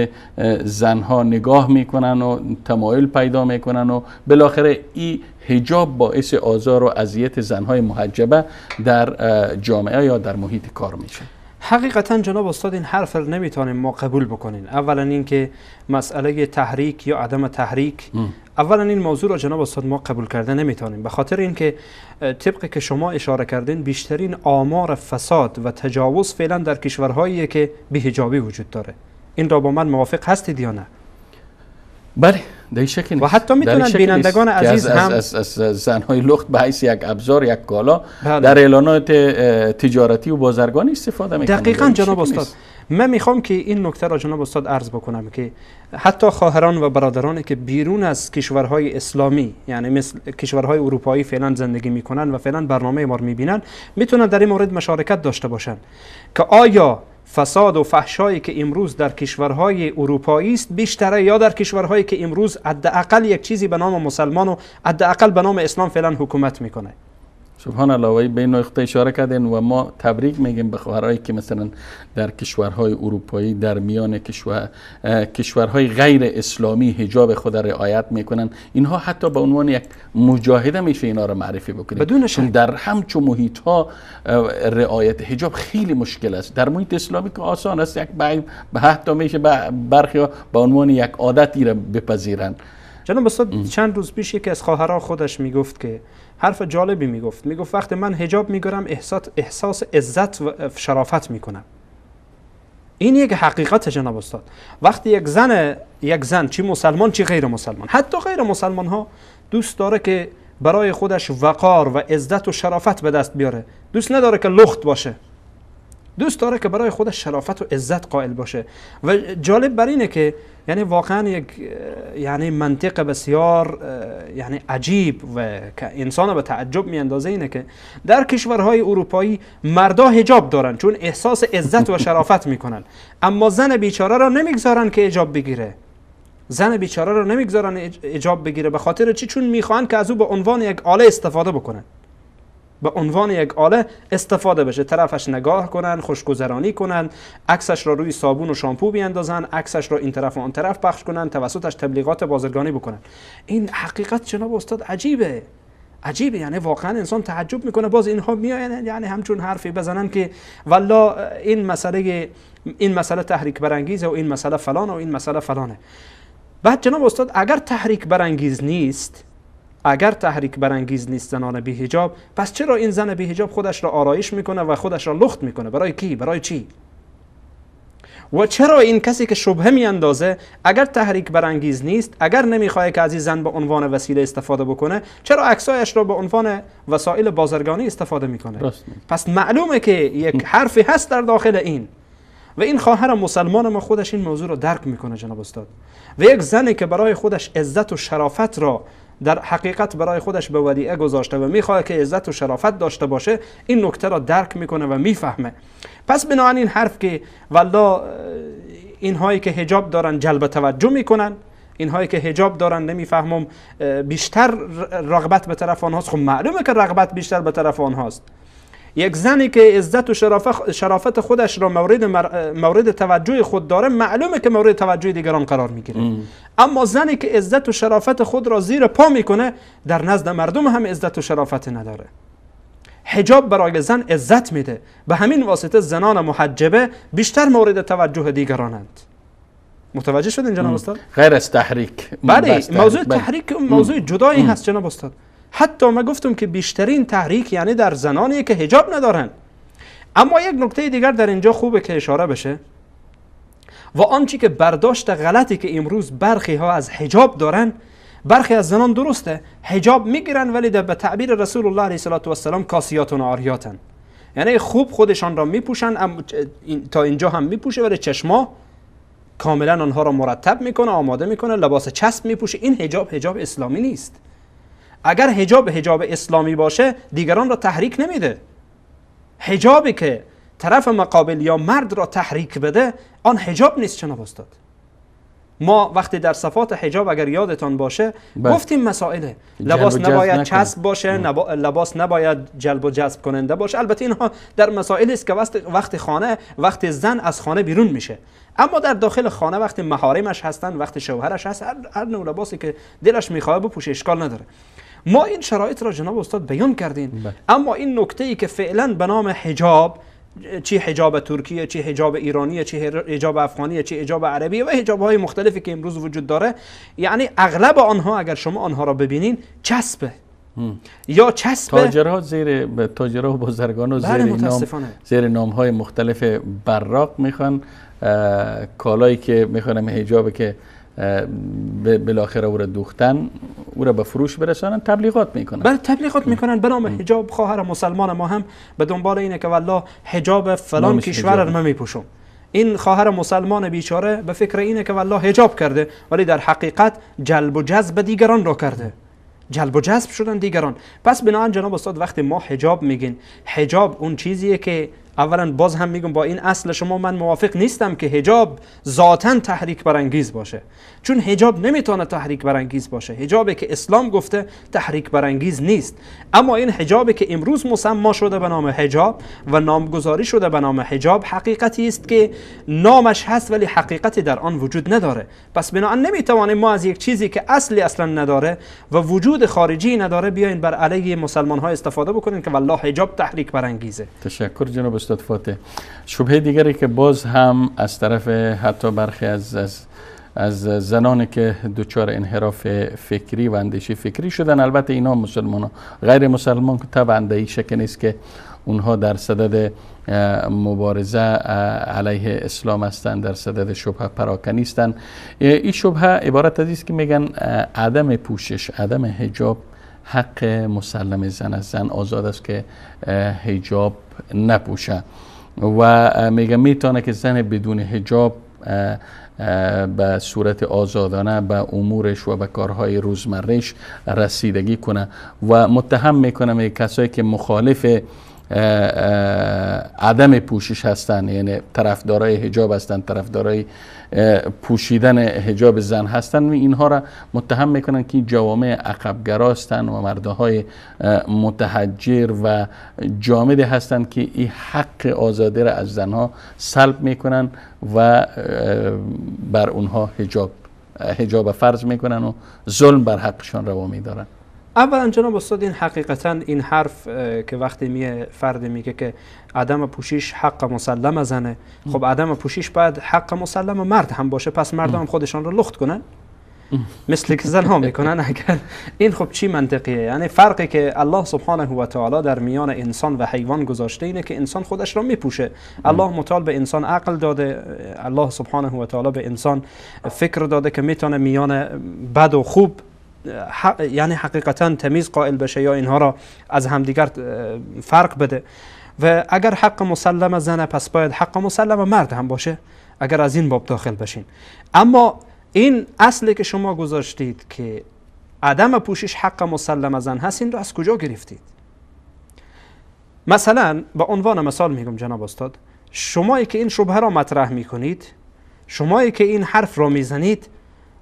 زنها نگاه میکنن و تمایل پیدا میکنن و بالاخره این حجاب باعث آزار و اذیت زنهای محجبه در جامعه یا در محیط کار میشه. حقیقتا جناب استاد این حرف رو نمیتونیم ما قبول بکنیم. اولا اینکه مسئله تحریک یا عدم تحریک، اولا این موضوع رو جناب استاد ما قبول کرده نمیتونیم، به خاطر اینکه طبق که شما اشاره کردین بیشترین آمار فساد و تجاوز فعلا در کشورهایی که بی‌حجابی وجود داره. این را با من موافق هستید یا نه؟ بله در این شکل و حتی میتونن بینندگان عزیز هم از زنهای لخت به حیث یک ابزار، یک کالا بله. در اعلانات تجارتی و بازرگانی استفاده میکنن. دقیقاً جناب استاد، من میخوام که این نکته را جناب استاد عرض بکنم که حتی خواهران و برادرانی که بیرون از کشورهای اسلامی، یعنی مثل کشورهای اروپایی فعلا زندگی میکنن و فعلا برنامه ما رو میبینن، میتونن در این مورد مشارکت داشته باشن که آیا فساد و فحشایی که امروز در کشورهای اروپایی است بیشتره یا در کشورهایی که امروز حداقل یک چیزی به نام مسلمان و حداقل به نام اسلام فعلا حکومت میکنه. سبحان الله. و به این نقطه اشاره کردین و ما تبریک میگیم به خواهرایی که مثلا در کشورهای اروپایی در میان کشورهای غیر اسلامی حجاب خود را رعایت میکنن. اینها حتی به عنوان یک مجاهده میشه اینا را معرفی بکنیم، بدون شک. در همچون محیط ها رعایت حجاب خیلی مشکل است. در محیط اسلامی که آسان است، یک به حتی میشه برخی ها به عنوان یک عادتی را بپذیرن. جناب استاد چند روز پیش یکی از خواهرها خودش میگفت که حرف جالبی میگفت وقتی من حجاب میگیرم احساس عزت و شرافت میکنم. این یک حقیقت جناب استاد. وقتی یک زن چی مسلمان چی غیر مسلمان، حتی غیر مسلمان ها دوست داره که برای خودش وقار و عزت و شرافت به دست بیاره، دوست نداره که لخت باشه، دوست داره که برای خودش شرافت و عزت قائل باشه. و جالب بر اینه که یعنی واقعا یک یعنی منطق بسیار یعنی عجیب و که انسان به تعجب میاندازه اینه که در کشورهای اروپایی مردا حجاب دارن چون احساس عزت و شرافت میکنن، اما زن بیچاره را نمیگذارن که حجاب بگیره. زن بیچاره را نمیگذارن حجاب بگیره به خاطر چی؟ چون میخوان که از او به عنوان یک آله استفاده بکنن، به عنوان یک آله استفاده بشه، طرفش نگاه کنن، خوشگذرانی کنن، عکسش را روی صابون و شامپو بیاندازن، عکسش را این طرف و آن طرف پخش کنن، توسطش تبلیغات بازرگانی بکنن. این حقیقت جناب استاد عجیبه، یعنی واقعا انسان تعجب میکنه. باز اینها میاین یعنی همچون حرفی بزنن که والله این مسئله تحریک برانگیزه و این مسئله فلانه و این مسئله فلانه. بعد جناب استاد اگر تحریک برانگیز نیست زنان بی حجاب، پس چرا این زن بی حجاب خودش را آرایش میکنه و خودش را لخت میکنه؟ برای کی؟ برای چی؟ و چرا این کسی که شبهه میاندازه اگر تحریک برانگیز نیست، اگر نمیخواد که از این زن به عنوان وسیله استفاده بکنه، چرا عکسایش را به عنوان وسایل بازرگانی استفاده میکنه؟ پس معلومه که یک حرفی هست در داخل این. و این خواهر مسلمان ما خودش این موضوع را درک میکنه جناب استاد. و یک زنی که برای خودش عزت و شرافت را در حقیقت برای خودش به ودیعه گذاشته و میخواد که عزت و شرافت داشته باشه، این نکته را درک میکنه و میفهمه. پس بنابراین این حرف که والله اینهایی که حجاب دارن جلب توجه میکنن، اینهایی که حجاب دارن نمیفهمم بیشتر رغبت به طرف آنهاست، خب معلومه که رغبت بیشتر به طرف آنهاست. یک زنی که عزت و شرافت خودش را مورد توجه خود داره، معلومه که مورد توجه دیگران قرار میگیره. اما زنی که عزت و شرافت خود را زیر پا میکنه، در نزد مردم هم عزت و شرافت نداره. حجاب برای زن عزت میده، به همین واسطه زنان محجبه بیشتر مورد توجه دیگرانند. متوجه شدین جناب استاد؟ غیر از تحریک. بله، موضوع تحریک موضوع جدایی هست جناب استاد. حتی ما گفتم که بیشترین تحریک یعنی در زنانی که حجاب ندارن. اما یک نکته دیگر در اینجا خوبه که اشاره بشه و آنچه که برداشت غلطی که امروز برخی ها از حجاب دارن، برخی از زنان درسته حجاب میگیرن ولی به تعبیر رسول الله علیه السلام کاسیاتون عاریاتن، یعنی خوب خودشان را میپوشن، تا اینجا هم میپوشه ولی چشما کاملا آنها را مرتب میکنه، آماده میکنه، لباس چسب میپوشه. این حجاب اسلامی نیست. اگر حجاب اسلامی باشه دیگران را تحریک نمیده. حجابی که طرف مقابل یا مرد را تحریک بده آن حجاب نیست جناب استاد. ما وقتی در صفات حجاب اگر یادتان باشه گفتیم مسائله لباس نباید چسب باشه، لباس نباید جلب و جذب کننده باشه. البته اینها در مسائلی است که وقتی زن از خانه بیرون میشه، اما در داخل خانه وقتی محارمش هستن، وقتی شوهرش هست، هر نوع لباسی که دلش میخواد بپوشه اشکال نداره. ما این شرایط را جناب استاد بیان کردیم. اما این نکته ای که فعلا به نام حجاب، چی حجاب ترکیه، چی حجاب ایرانیه، چی حجاب افغانیه، چی حجاب عربیه و حجاب های مختلفی که امروز وجود داره، یعنی اغلب آنها اگر شما آنها را ببینین چسبه یا چسبه. تاجرها و بازرگان زیر نام های مختلف براق میخوان کالایی که میخوانم حجابی که بالاخره او را دوختن، او را به فروش برسانن، تبلیغات میکنن. بله تبلیغات میکنن به نام حجاب. خواهر مسلمان ما هم به دنبال اینه که والله حجاب فلان کشور رو نمیپوشم. این خواهر مسلمان بیچاره به فکر اینه که والله حجاب کرده، ولی در حقیقت جلب و جذب دیگران را کرده، جلب و جذب شدن دیگران. پس بنابراین جناب استاد وقتی ما حجاب میگین، حجاب اون چیزیه که اولا باز هم میگم با این اصل شما من موافق نیستم که حجاب ذاتاً تحریک برانگیز باشه، چون حجاب نمیتونه تحریک برانگیز باشه. حجابی که اسلام گفته تحریک برانگیز نیست، اما این حجابی که امروز مسما شده به نام حجاب و نامگذاری شده به نام حجاب حقیقتی است که نامش هست ولی حقیقتی در آن وجود نداره. پس بنابراین نمیتوانیم ما از یک چیزی که اصلی اصلا نداره و وجود خارجی نداره بیاین بر علیه مسلمان ها استفاده بکنین که والله حجاب تحریک برانگیزه. تشکر جناب استاد فاتح. شبهه دیگری که باز هم از طرف حتی برخی از زنانی که دچار انحراف فکری و اندیشه فکری شدن، البته اینا مسلمان ها، غیر مسلمان طبعا در این شک نیست که اونها در صدد مبارزه علیه اسلام هستند، در صدد شبهه پراکنی هستند. این شبهه عبارت از است که میگن عدم پوشش، عدم حجاب حق مسلم زن است، زن آزاد است که حجاب نپوشه و میگه میتونه که زن بدون حجاب به صورت آزادانه به امورش و به کارهای روزمرهش رسیدگی کنه و متهم میکنه کسایی که مخالف عدم پوشش هستند، یعنی طرفدارای حجاب هستند، طرفدارای پوشیدن حجاب زن هستند، اینها را متهم میکنن که جوامع عقب‌گرا هستند و مردهای متحجر و جامد هستند که این حق آزادی را از زنها سلب میکنن و بر اونها حجاب فرض میکنن و ظلم بر حقشان روا میدارن. اولا جناب استاد این حقیقتا این حرف که وقتی فرد میگه که عدم پوشش حق مسلم زنه، خب عدم پوشش باید حق مسلم مرد هم باشه، پس مرد هم خودشان رو لخت کنن مثل که زن ها میکنن. اگر این خب چی منطقیه؟ یعنی فرقی که الله سبحانه و تعالی در میان انسان و حیوان گذاشته اینه که انسان خودش رو میپوشه. الله متعال به انسان عقل داده، الله سبحانه و تعالی به انسان فکر داده که میتونه میان بد و خوب یعنی حقیقتا تمیز قائل بشه یا اینها را از همدیگر فرق بده. و اگر حق مسلم زنه پس باید حق مسلم مرد هم باشه، اگر از این باب داخل بشین. اما این اصلی که شما گذاشتید که عدم پوشش حق مسلم زن هست، این را از کجا گرفتید؟ مثلا به عنوان مثال میگم جناب استاد، شمایی که این شبهه را مطرح میکنید، شمایی که این حرف را میزنید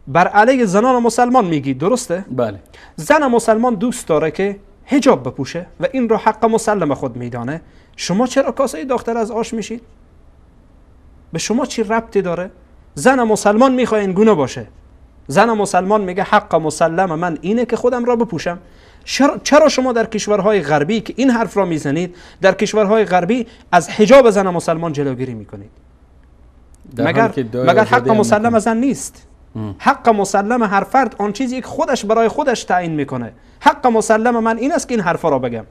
بر علیه زنان مسلمان میگید، درسته؟ بله. زن مسلمان دوست داره که حجاب بپوشه و این رو حق مسلم خود میدانه. شما چرا کاسه داختر از آش میشید؟ به شما چی ربطی داره؟ زن مسلمان میخواد این گونه باشه. زن مسلمان میگه حق مسلم من اینه که خودم را بپوشم. چرا شما در کشورهای غربی که این حرف را میزنید، در کشورهای غربی از حجاب زن مسلمان جلوگیری میکنید؟ مگر حق مسلم زن نیست؟ حق مسلم هر فرد آن چیزی که خودش برای خودش تعیین میکنه. حق مسلم من این است که این حرفا را بگم.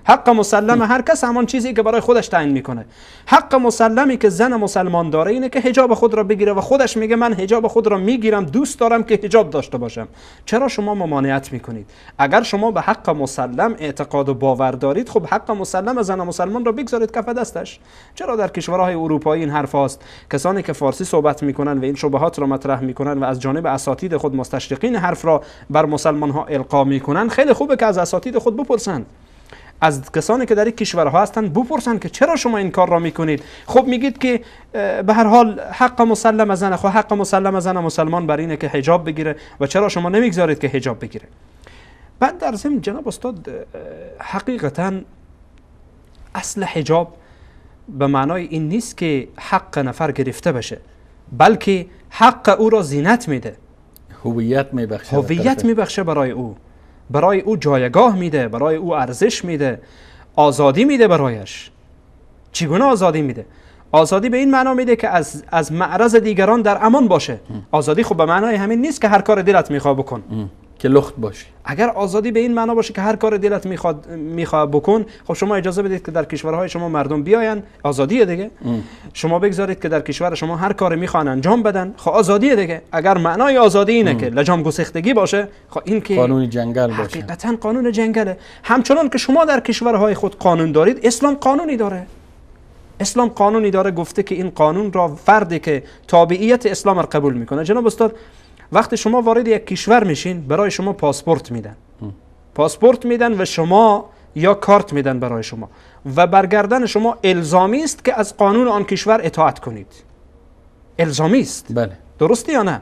حق مسلم هر کس همان چیزی که برای خودش تعیین میکنه. حق مسلمی که زن مسلمان داره اینه که حجاب خود را بگیره و خودش میگه من حجاب خود را میگیرم، دوست دارم که حجاب داشته باشم. چرا شما ممانعت میکنید؟ اگر شما به حق مسلم اعتقاد و باور دارید، خب حق مسلم زن مسلمان را بگذارید کف دستش. چرا در کشورهای اروپایی این حرف هاست؟ کسانی که فارسی صحبت میکنن و این شبهات را مطرح میکنن و از جانب اساتید خود مستشرقین حرف را بر مسلمان ها القا میکنن، خیلی خوبه که از اساتید خود بپرسند، از کسانی که در این کشورها هستند بپرسن که چرا شما این کار را میکنید. خب میگید که به هر حال حق مسلم زن، خب حق مسلم زن مسلمان بر اینه که حجاب بگیره و چرا شما نمیگذارید که حجاب بگیره؟ بعد در ضمن جناب استاد حقیقتا اصل حجاب به معنای این نیست که حق نفر گرفته بشه، بلکه حق او را زینت میده، هویت میبخشه برای او جایگاه میده، برای او ارزش میده، آزادی میده برایش. چگونه آزادی میده؟ آزادی به این معنا میده که از معرض دیگران در امان باشه. آزادی خب به معنای همین نیست که هر کار دلت میخواد بکن. که لخت باشی. اگر آزادی به این معنا باشه که هر کار دلت میخواد بکن، خب شما اجازه بدید که در کشورهای شما مردم بیاین، آزادیه دیگه. شما بگذارید که در کشور شما هر کاری میخوان انجام بدن، خب آزادیه دیگه. اگر معنای آزادی اینه که لجام گسختگی باشه، خب این که قانون جنگل باشه. حقیقتا قانون جنگله. همچنان که شما در کشورهای خود قانون دارید، اسلام قانونی داره. اسلام قانونی داره، گفته که این قانون را فردی که تابعیت اسلام را قبول میکنه. جناب استاد، وقتی شما وارد یک کشور میشین، برای شما پاسپورت میدن. پاسپورت میدن و شما یا کارت میدن برای شما و برگردن شما الزامی است که از قانون آن کشور اطاعت کنید. الزامی است. بله. درسته یا نه؟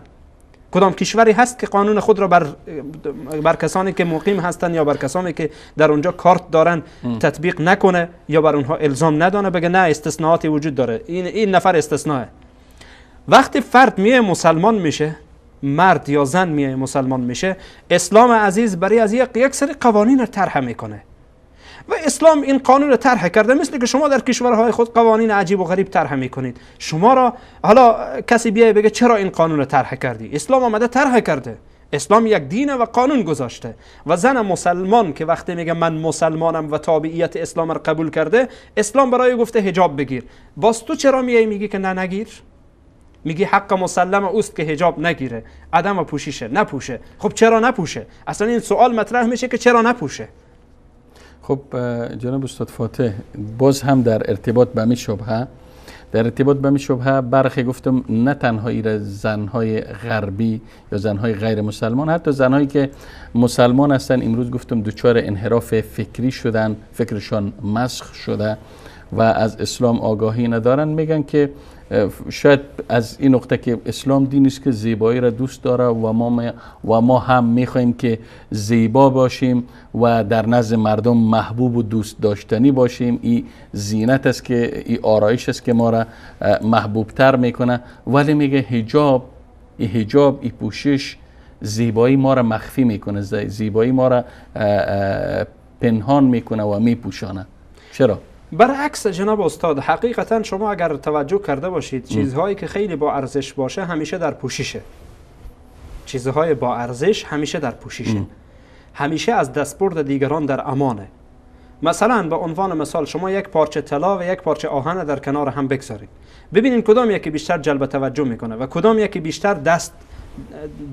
کدام کشوری هست که قانون خود را بر کسانی که مقیم هستند یا بر کسانی که در اونجا کارت دارن تطبیق نکنه یا بر اونها الزام ندانه، بگه نه استثناءاتی وجود داره، این نفر استثناءه. وقتی فرد میه مسلمان میشه، مرد یا زن میه مسلمان میشه، اسلام عزیز برای از یک سری قوانین رو طرح میکنه و اسلام این قانون رو طرح کرده. مثل که شما در کشورهای خود قوانین عجیب و غریب طرح میکنید. شما را حالا کسی بیای بگه چرا این قانون رو طرح کردی؟ اسلام آمده طرح کرده. اسلام یک دینه و قانون گذاشته و زن مسلمان که وقتی میگه من مسلمانم و تابعیت اسلام رو قبول کرده، اسلام برای گفته حجاب بگیر. باز تو چرا میگی که نه نگیر؟ میگی حق مسلم اوست که حجاب نگیره، عدم پوشیشه، نپوشه. خب چرا نپوشه؟ اصلا این سوال مطرح میشه که چرا نپوشه؟ خب جناب استاد فاتح، باز هم در ارتباط به می شبهه برخی گفتم نه تنها ایره زنهای غربی یا زنهای غیر مسلمان، حتی زنهایی که مسلمان هستن امروز گفتم دچار انحراف فکری شدن، فکرشان مسخ شده و از اسلام آگاهی ندارن. میگن که شاید از این نقطه که اسلام دینی است که زیبایی را دوست داره و ما هم میخوایم که زیبا باشیم و در نزد مردم محبوب و دوست داشتنی باشیم. این زینت است که این آرایش است که ما را محبوب تر میکنه، ولی میگه حجاب این پوشش زیبایی ما را مخفی میکنه، زیبایی ما را پنهان میکنه و میپوشانه. چرا؟ برعکس جناب استاد، حقیقتا شما اگر توجه کرده باشید، چیزهایی که خیلی با ارزش باشه همیشه در پوششه. چیزهای با ارزش همیشه در پوششه. همیشه از دستبرد دیگران در امانه. مثلا به عنوان مثال شما یک پارچه طلا و یک پارچه آهن در کنار هم بگذارید، ببینید کدام یکی بیشتر جلب توجه میکنه و کدام یکی بیشتر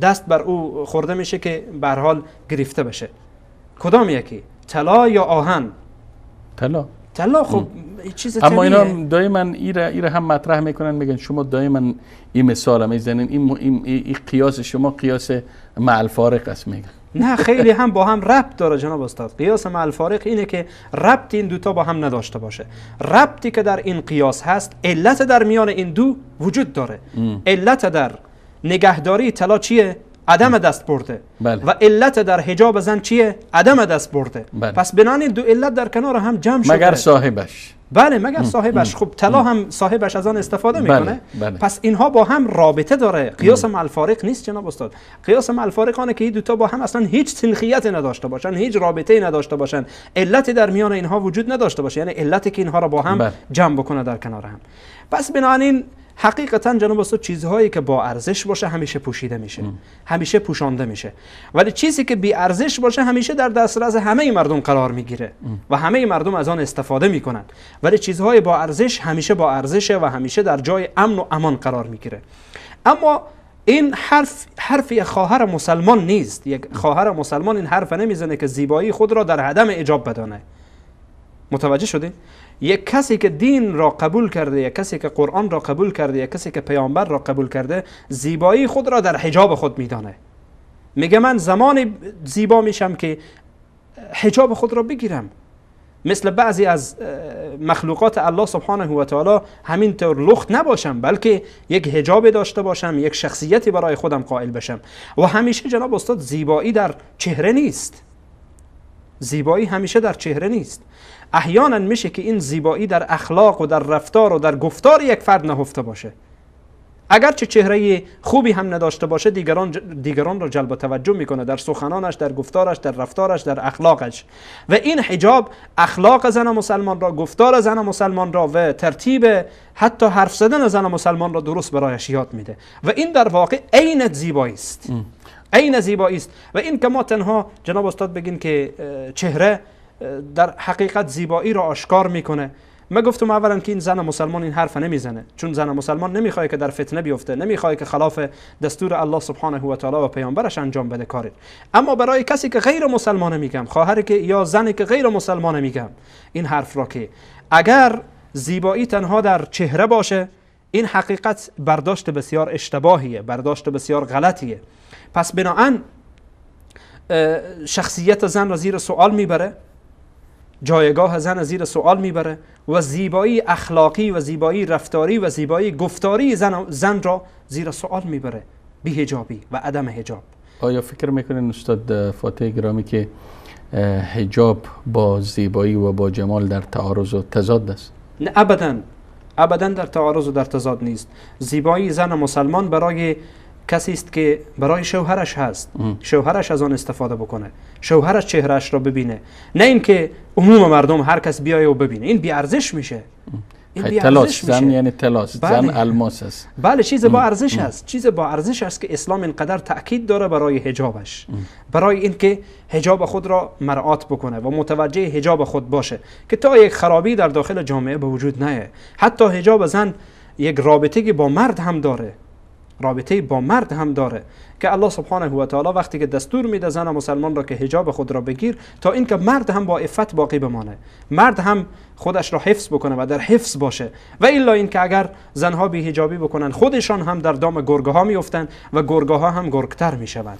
دست بر او خورده میشه که به هر حال گرفته بشه. کدام یکی؟ طلا یا آهن؟ طلا. خب چیز اما اینا دائما ایره هم مطرح میکنن، میگن شما دائما این مثال میزنین، این قیاس شما قیاس مع الفارق است. میگن نه، خیلی هم با هم ربط داره جناب استاد. قیاس مع الفارق اینه که ربط این دوتا با هم نداشته باشه. ربطی که در این قیاس هست، علت در میان این دو وجود داره. علت در نگهداری طلا چیه؟ عدم دست برده. بله. و علت در حجاب زن چیه؟ عدم دست برده. بله. پس بنابراین دو علت در کنار هم جمع شده. مگر صاحبش. بله، مگر صاحبش. خب طلا هم صاحبش از آن استفاده میکنه. بله. پس اینها با هم رابطه داره. قیاس مع الفارق نیست جناب استاد. قیاس مع الفارق آنه که این دو تا با هم اصلا هیچ سنخیت نداشته باشن، هیچ رابطه‌ای نداشته باشن، علتی در میان اینها وجود نداشته باشه، یعنی علتی که اینها را با هم جمع بکنه در کنار هم. پس بنابراین حقیقتا جناب استاد چیزهایی که با ارزش باشه همیشه پوشیده میشه، همیشه پوشانده میشه، ولی چیزی که بی ارزش باشه همیشه در دسترس همه مردم قرار میگیره و همه مردم از آن استفاده میکنن. ولی چیزهای با ارزش همیشه با ارزشه و همیشه در جای امن و امان قرار میگیره. اما این حرف خواهر مسلمان نیست. یک خواهر مسلمان این حرف نمیزنه که زیبایی خود را در عدم حجاب بدانه. متوجه شدین؟ یک کسی که دین را قبول کرده، یک کسی که قرآن را قبول کرده، یک کسی که پیامبر را قبول کرده، زیبایی خود را در حجاب خود میدانه. میگه من زمان زیبا میشم که حجاب خود را بگیرم. مثل بعضی از مخلوقات الله سبحانه و تعالی همینطور لخت نباشم، بلکه یک حجاب داشته باشم، یک شخصیتی برای خودم قائل بشم. و همیشه جناب استاد زیبایی در چهره نیست. زیبایی همیشه در چهره نیست. احیانا میشه که این زیبایی در اخلاق و در رفتار و در گفتار یک فرد نهفته باشه. اگرچه چهره خوبی هم نداشته باشه، دیگران را جلب توجه میکنه در سخنانش، در گفتارش، در رفتارش، در اخلاقش. و این حجاب اخلاق زن مسلمان را، گفتار زن مسلمان را و ترتیب حتی حرف زدن زن مسلمان را درست برایش یاد میده و این در واقع عین زیبایی است. عین زیبایی است. و این که ما تنها جناب استاد بگین که چهره در حقیقت زیبایی را آشکار میکنه. من گفتم اولا که این زن مسلمان این حرف نمیزنه، چون زن مسلمان نمیخواد که در فتنه بیفته، نمیخواد که خلاف دستور الله سبحانه و تعالی و پیامبرش انجام بده کاری. اما برای کسی که غیر مسلمان میگم، خواهر که یا زنی که غیر مسلمان میگم این حرف را که اگر زیبایی تنها در چهره باشه، این حقیقت برداشت بسیار اشتباهیه، برداشت بسیار غلطیه. پس بناهن شخصیت زن را زیر سوال میبره، جایگاه زن زیر سوال میبره و زیبایی اخلاقی و زیبایی رفتاری و زیبایی گفتاری زن را زیر سوال میبره، بی‌حجابی و عدم حجاب. آیا فکر میکنین استاد فاتح گرامی که حجاب با زیبایی و با جمال در تعارض و تضاد است؟ نه، ابدا در تعارض و در تضاد نیست. زیبایی زن مسلمان برای کسی است که برای شوهرش هست، شوهرش از آن استفاده بکنه، شوهرش چهرهش را ببینه، نه اینکه عموم مردم هر کس بیایه و ببینه. این بی ارزش میشه. تلاس زن یعنی تلاس، زن الماس است. بله، چیز با ارزش است، چیز با ارزش است که اسلام اینقدر تأکید داره برای حجابش، برای اینکه حجاب خود را مراعات بکنه و متوجه حجاب خود باشه که تا یک خرابی در داخل جامعه به وجود نیه. حتی حجاب زن یک رابطه با مرد هم داره، رابطه با مرد هم داره که الله سبحانه و تعالی وقتی که دستور میده زن مسلمان را که حجاب خود را بگیر، تا اینکه مرد هم با عفت باقی بمانه، مرد هم خودش را حفظ بکنه و در حفظ باشه. و الا اینکه اگر زنها بی حجابی بکنن، خودشان هم در دام گرگه ها میافتند و گرگه ها هم گرگتر میشوند.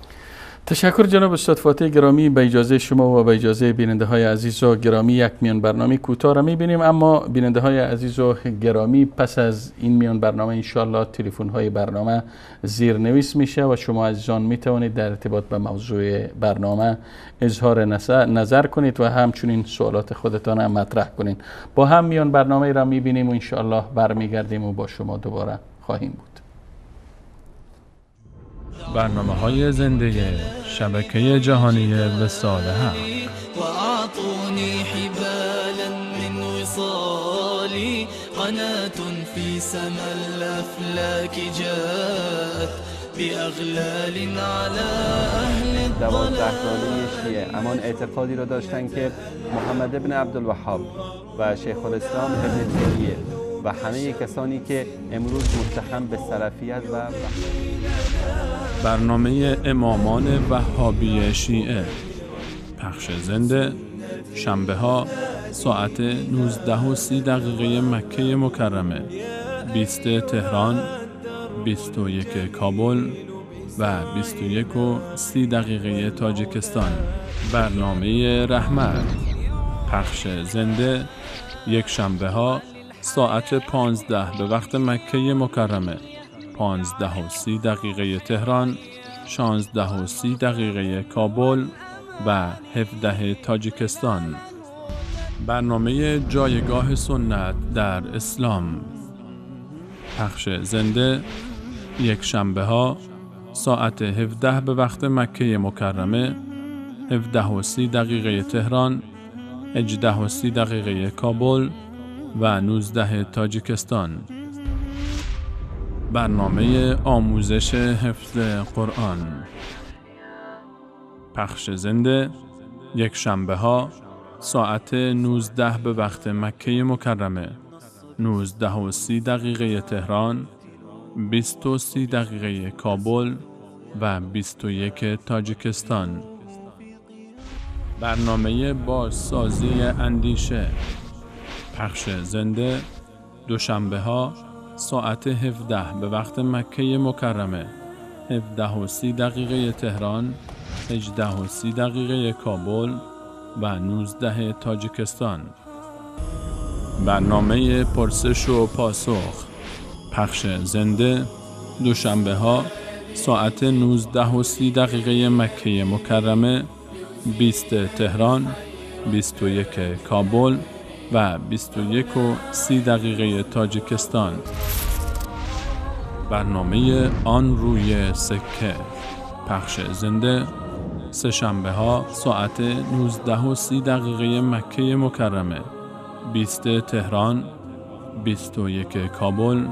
تشکر جناب استاد فاتح گرامی. به اجازه شما و به اجازه بیننده های عزیز و گرامی یک میان برنامه کوتاه را میبینیم، اما بیننده های عزیز و گرامی پس از این میان برنامه انشالله تلفن های برنامه زیرنویس میشه و شما عزیزان میتوانید در ارتباط به موضوع برنامه اظهار نظر کنید و همچنین سوالات خودتان هم مطرح کنید. با هم میان برنامه را میبینیم و انشالله برمیگردیم و با شما دوباره خواهیم بود. برنامه‌های زنده شبکه جهانی وصال حق. وأعطوني حبالا من وصالي قناة في سما الأفلاك جاءت بأغلال على أهل 12 ساله شیعه امان اعتقادی را داشتند که محمد ابن عبدالوهاب و شیخ الاسلام ابن تیمیه و همه کسانی که امروز متهم به سلفیت و برنامه امامان وهابی شیعه پخش زنده شنبه ها ساعت 19:30 مکه مکرمه، 20 تهران، 21 کابل و 21:30 تاجیکستان. برنامه رحمت پخش زنده یک شنبه ها ساعت 15 به وقت مکه مکرمه، 15:30 تهران، 16:30 کابل و 17 تاجیکستان. برنامه جایگاه سنت در اسلام پخش زنده یک شنبه ها ساعت 17 به وقت مکه مکرمه، 17:30 تهران، 18:30 کابل و 19 تاجیکستان. برنامه آموزش حفظ قرآن پخش زنده یک شنبه ها ساعت 19 به وقت مکه مکرمه، 19:30 تهران، 20:30 کابل و 21 تاجیکستان. برنامه بازسازی اندیشه پخش زنده دوشنبه ها ساعت 17 به وقت مکه مکرمه، 17:30 تهران، 18:30 کابل و 19 تاجیکستان. برنامه پرسش و پاسخ پخش زنده دوشنبه ها ساعت 19:30 مکه مکرمه، 20 تهران، 21 کابل و 21:30 تاجیکستان. برنامه آن روی سکه پخش زنده سه شنبه ها ساعت 19:30 مکه مکرمه، 20 تهران، 21 کابل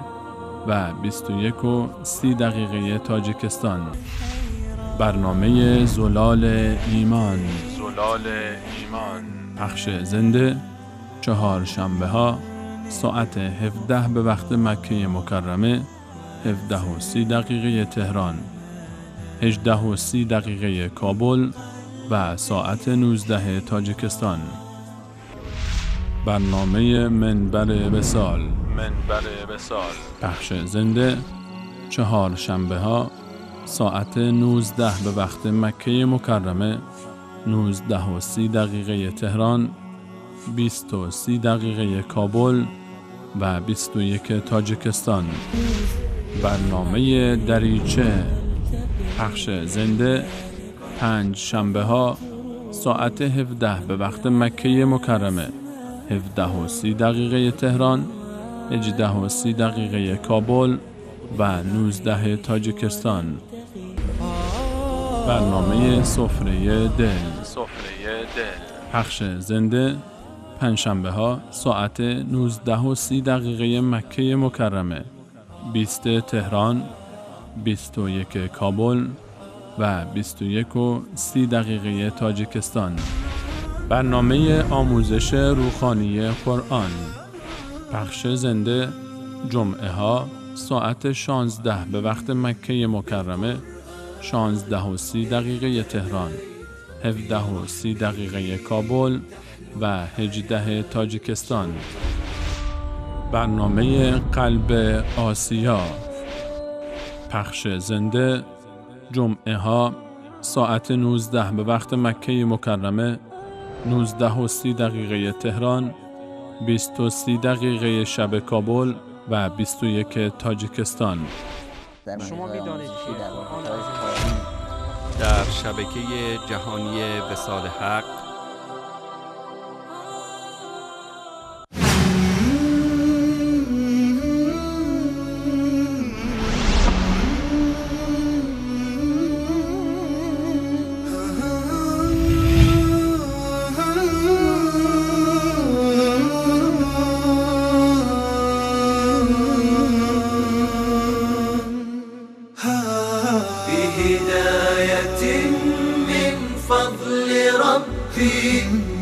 و 21:30 تاجیکستان. برنامه زلال ایمان پخش زنده چهارشنبه ها ساعت 17 به وقت مکه مکرمه، 17:30 تهران، 18:30 کابل و ساعت 19 تاجیکستان. برنامه منبر وصال پخش زنده چهارشنبه ها ساعت 19 به وقت مکه مکرمه، 19:30 تهران، 20:30 کابل و 21 تاجیکستان. برنامه دریچه پخش زنده پنج شنبه ها ساعت 17 به وقت مکه مکرمه، 17:30 تهران، 18:30 کابل و 19 تاجیکستان. برنامه سفره دل پخش زنده پنجشنبه ها ساعت 19:30 مکه مکرمه، 20 تهران، 21 کابل و 21:30 تاجیکستان. برنامه آموزش روحانی قرآن پخش زنده جمعه ها ساعت 16 به وقت مکه مکرمه، 16:30 تهران، 17:30 کابل و 18 تاجیکستان. برنامه قلب آسیا پخش زنده جمعه ها ساعت 19 به وقت مکه مکرمه، 19:30 تهران، 20:30 شب کابل و 21 تاجیکستان. شما می‌دانید در شبکه جهانی وصال حق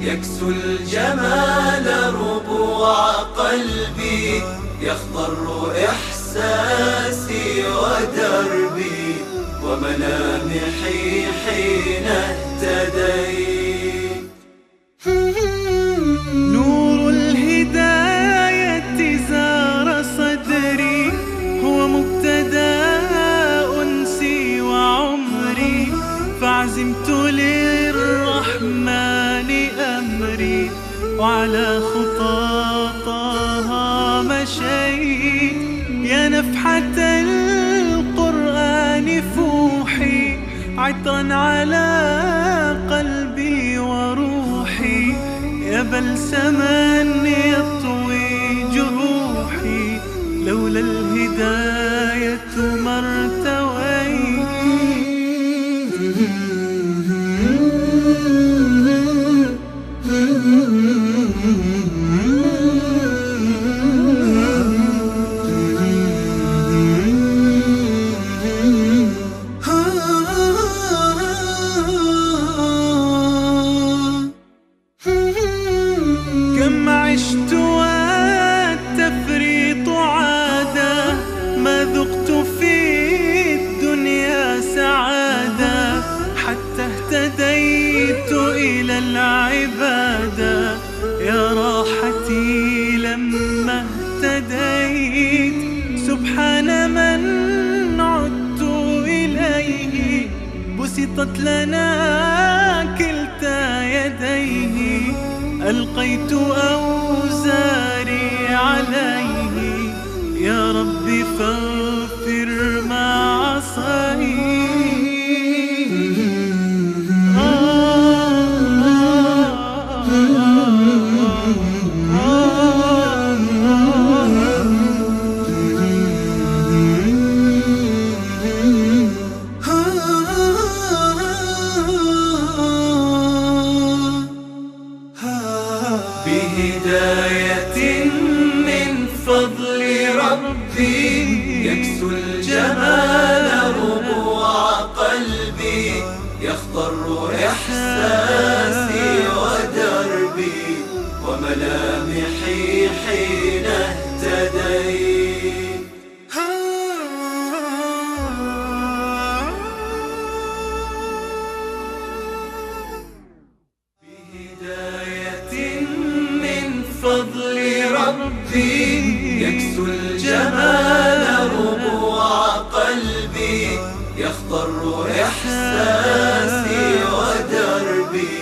يكسو الجمال ربوع قلبي، يخضر إحساسي ودربي وملامحي حين اهتديت. نور الهداية زار صدري، هو مبتدأ أنسي وعمري، فعزمت للرحمن أمري وعلى خطاطها مشيت. يا نفحة القرآن فوحي، عطرا على قلبي وروحي، يا بلسما يطوي جروحي، لولا الهداية ما ارتويت. كم عشت والتفريط عادة، ما ذقت في الدنيا سعادة، حتى اهتديت إلى العبادة. يا راحتي لما اهتديت، سبحان من عدت إليه، بسطت لنا كلتا يديه، ألقيت أوزاري عليه. يا ربي فاغفر ما عصيت. بهداية من فضل ربي، يكسو الجمال ربوع قلبي، وملامحي حين اهتديت. بهداية من فضل ربي يكسو الجمال ربوع قلبي، يخضر إحساسي ودربي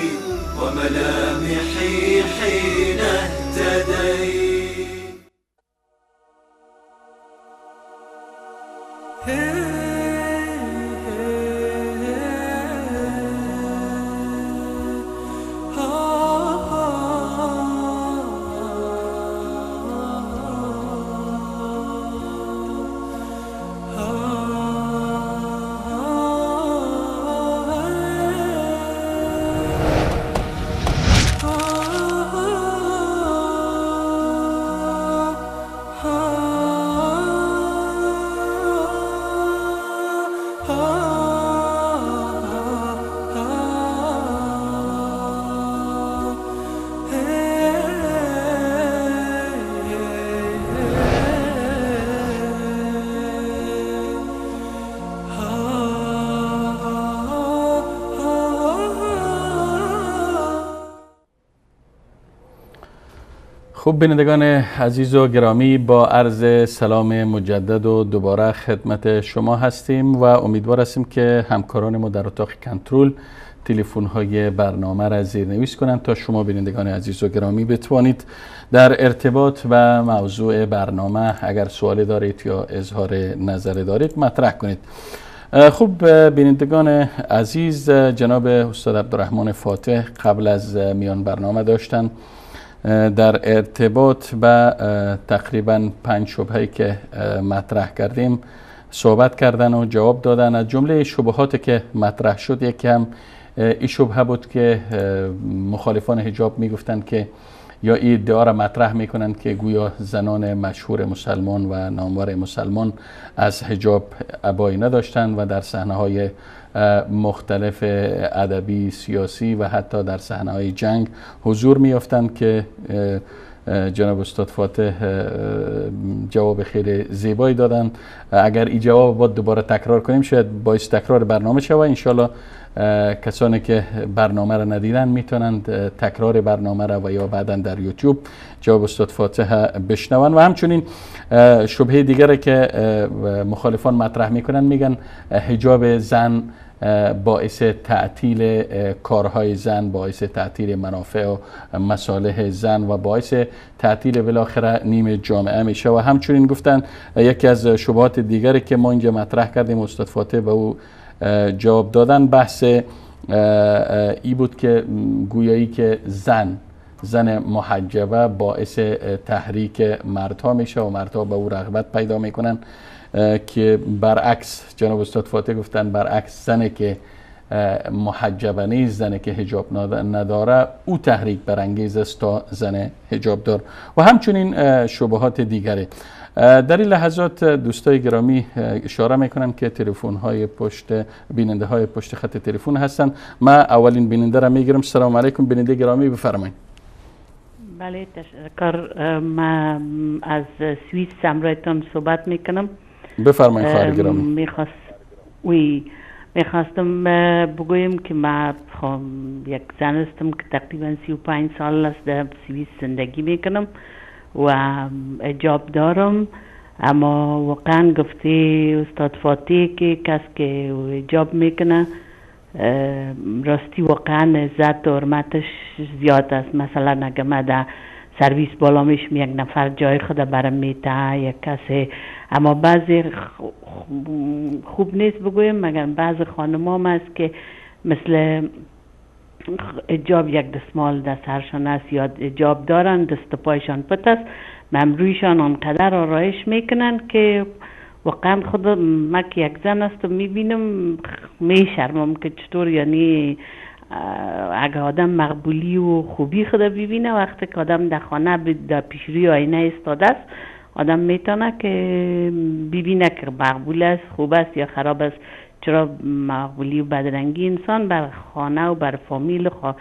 وملامحي حين اهتديت. خوب بینندگان عزیز و گرامی، با عرض سلام مجدد و دوباره خدمت شما هستیم و امیدوار هستیم که همکاران ما در اتاق کنترل تلفن های برنامه را زیرنویس کنند تا شما بینندگان عزیز و گرامی بتوانید در ارتباط و موضوع برنامه اگر سوالی دارید یا اظهار نظر دارید مطرح کنید. خوب بینندگان عزیز، جناب استاد عبدالرحمن فاتح قبل از میان برنامه داشتن در ارتباط با تقریبا 5 شبهه‌ای که مطرح کردیم صحبت کردن و جواب دادن. از جمله شبهاتی که مطرح شد یکی هم این شبهه بود که مخالفان حجاب میگفتند که یا این ادعا را مطرح میکنند که گویا زنان مشهور مسلمان و نامور مسلمان از حجاب ابایی نداشتند و در صحنه‌های مختلف ادبی، سیاسی و حتی در صحنه‌های جنگ حضور می‌یافتند که جناب استاد فاتح جواب خیلی زیبایی دادند. اگر این جواب باید دوباره تکرار کنیم شاید باعث تکرار برنامه شود. انشالله کسانی که برنامه را ندیدن میتونند تکرار برنامه را و یا بعدا در یوتیوب جواب استاد فاتح بشنون. و همچنین شبهه دیگری که مخالفان مطرح میکنن میگن حجاب زن باعث تعطیل کارهای زن، باعث تعطیل منافع و مصالح زن و باعث تعطیل بالاخره نیم جامعه میشه. و همچنین گفتن یکی از شبهات دیگری که ما اینجا مطرح کردیم استاد فاتح به او جواب دادن بحث ای بود که گویایی که زن محجبه باعث تحریک مردها میشه و مردها به او رغبت پیدا میکنن، که برعکس جناب استاد فاتح گفتن برعکس زنی که محجبه نیست، زنی که حجاب نداره او تحریک برانگیز است تا زن حجاب دار و همچنین شبهات دیگری. در این لحظات دوستای گرامی اشاره میکنم که تلفن های بیننده های پشت خط تلفن هستن. من اولین بیننده را میگیرم. سلام علیکم بیننده گرامی، بفرمایید. بله تشکر. من از سوئیس همراهتان صحبت میکنم. بفرمایید خواهر گرامی. میخواستم بگویم که من یک زن هستم که تقریبا 35 سال است در سوئیس زندگی میکنم و حجاب دارم، اما واقعا گفته استاد فاتح که کس که حجاب میکنه راستی واقعا عزت و حرمتش زیاد است. مثلا اگه من در سرویس بالا میشم یک نفر جای خود برام میته یک کسی، اما بعضی خوب نیست بگویم مگر بعضی خانمام است که مثل حجاب یک دستمال در سرشان است یا حجاب دارن دست پایشان پت است، ممرویشان آنقدر آرایش میکنن که واقعا خود من که یک زن است و میبینم میشرمم که چطور، یعنی اگه آدم مقبولی و خوبی خود ببینه وقتی که آدم در خانه در پیشروی آینه استاده است آدم میتونه که ببینه که مقبول است، خوب است یا خراب است. چرا مقبولی و بدرنگی انسان بر خانه و بر فامیل و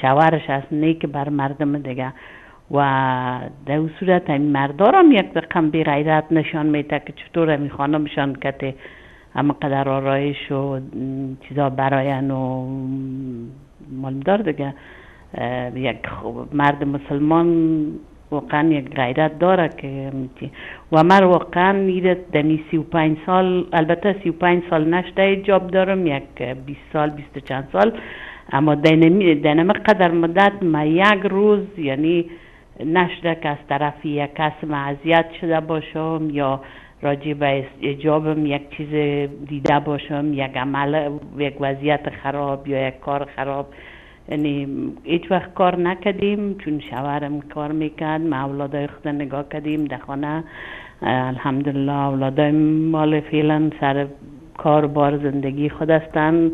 شوهرش است، نه که بر مردم دیگه. و در اون صورت این مردارم یک رقم بی غیرت نشان میده که چطور همی خانمشان کته اما قدر آرایش و چیزا براین و معلوم دار دیگه. یک مرد مسلمان واقعا یک غیرت داره که و من واقعا میره دنی 35 سال، البته 35 سال نشده جاب دارم، یک 20 سال 20 چند سال، اما دنم قدر مدت ما یک روز یعنی نشده که از طرفی یک کس معذیت شده باشم یا راجع به اجابم یک چیز دیده باشم، یک عمل، یک وضعیت خراب یا یک کار خراب. یعنی هیچ وقت کار نکردیم چون شوهرم کار میکرد، ما اولادای خود نگاه کردیم در خانه. الحمدلله اولادای مال فعلا سر کار بار زندگی خود هستن،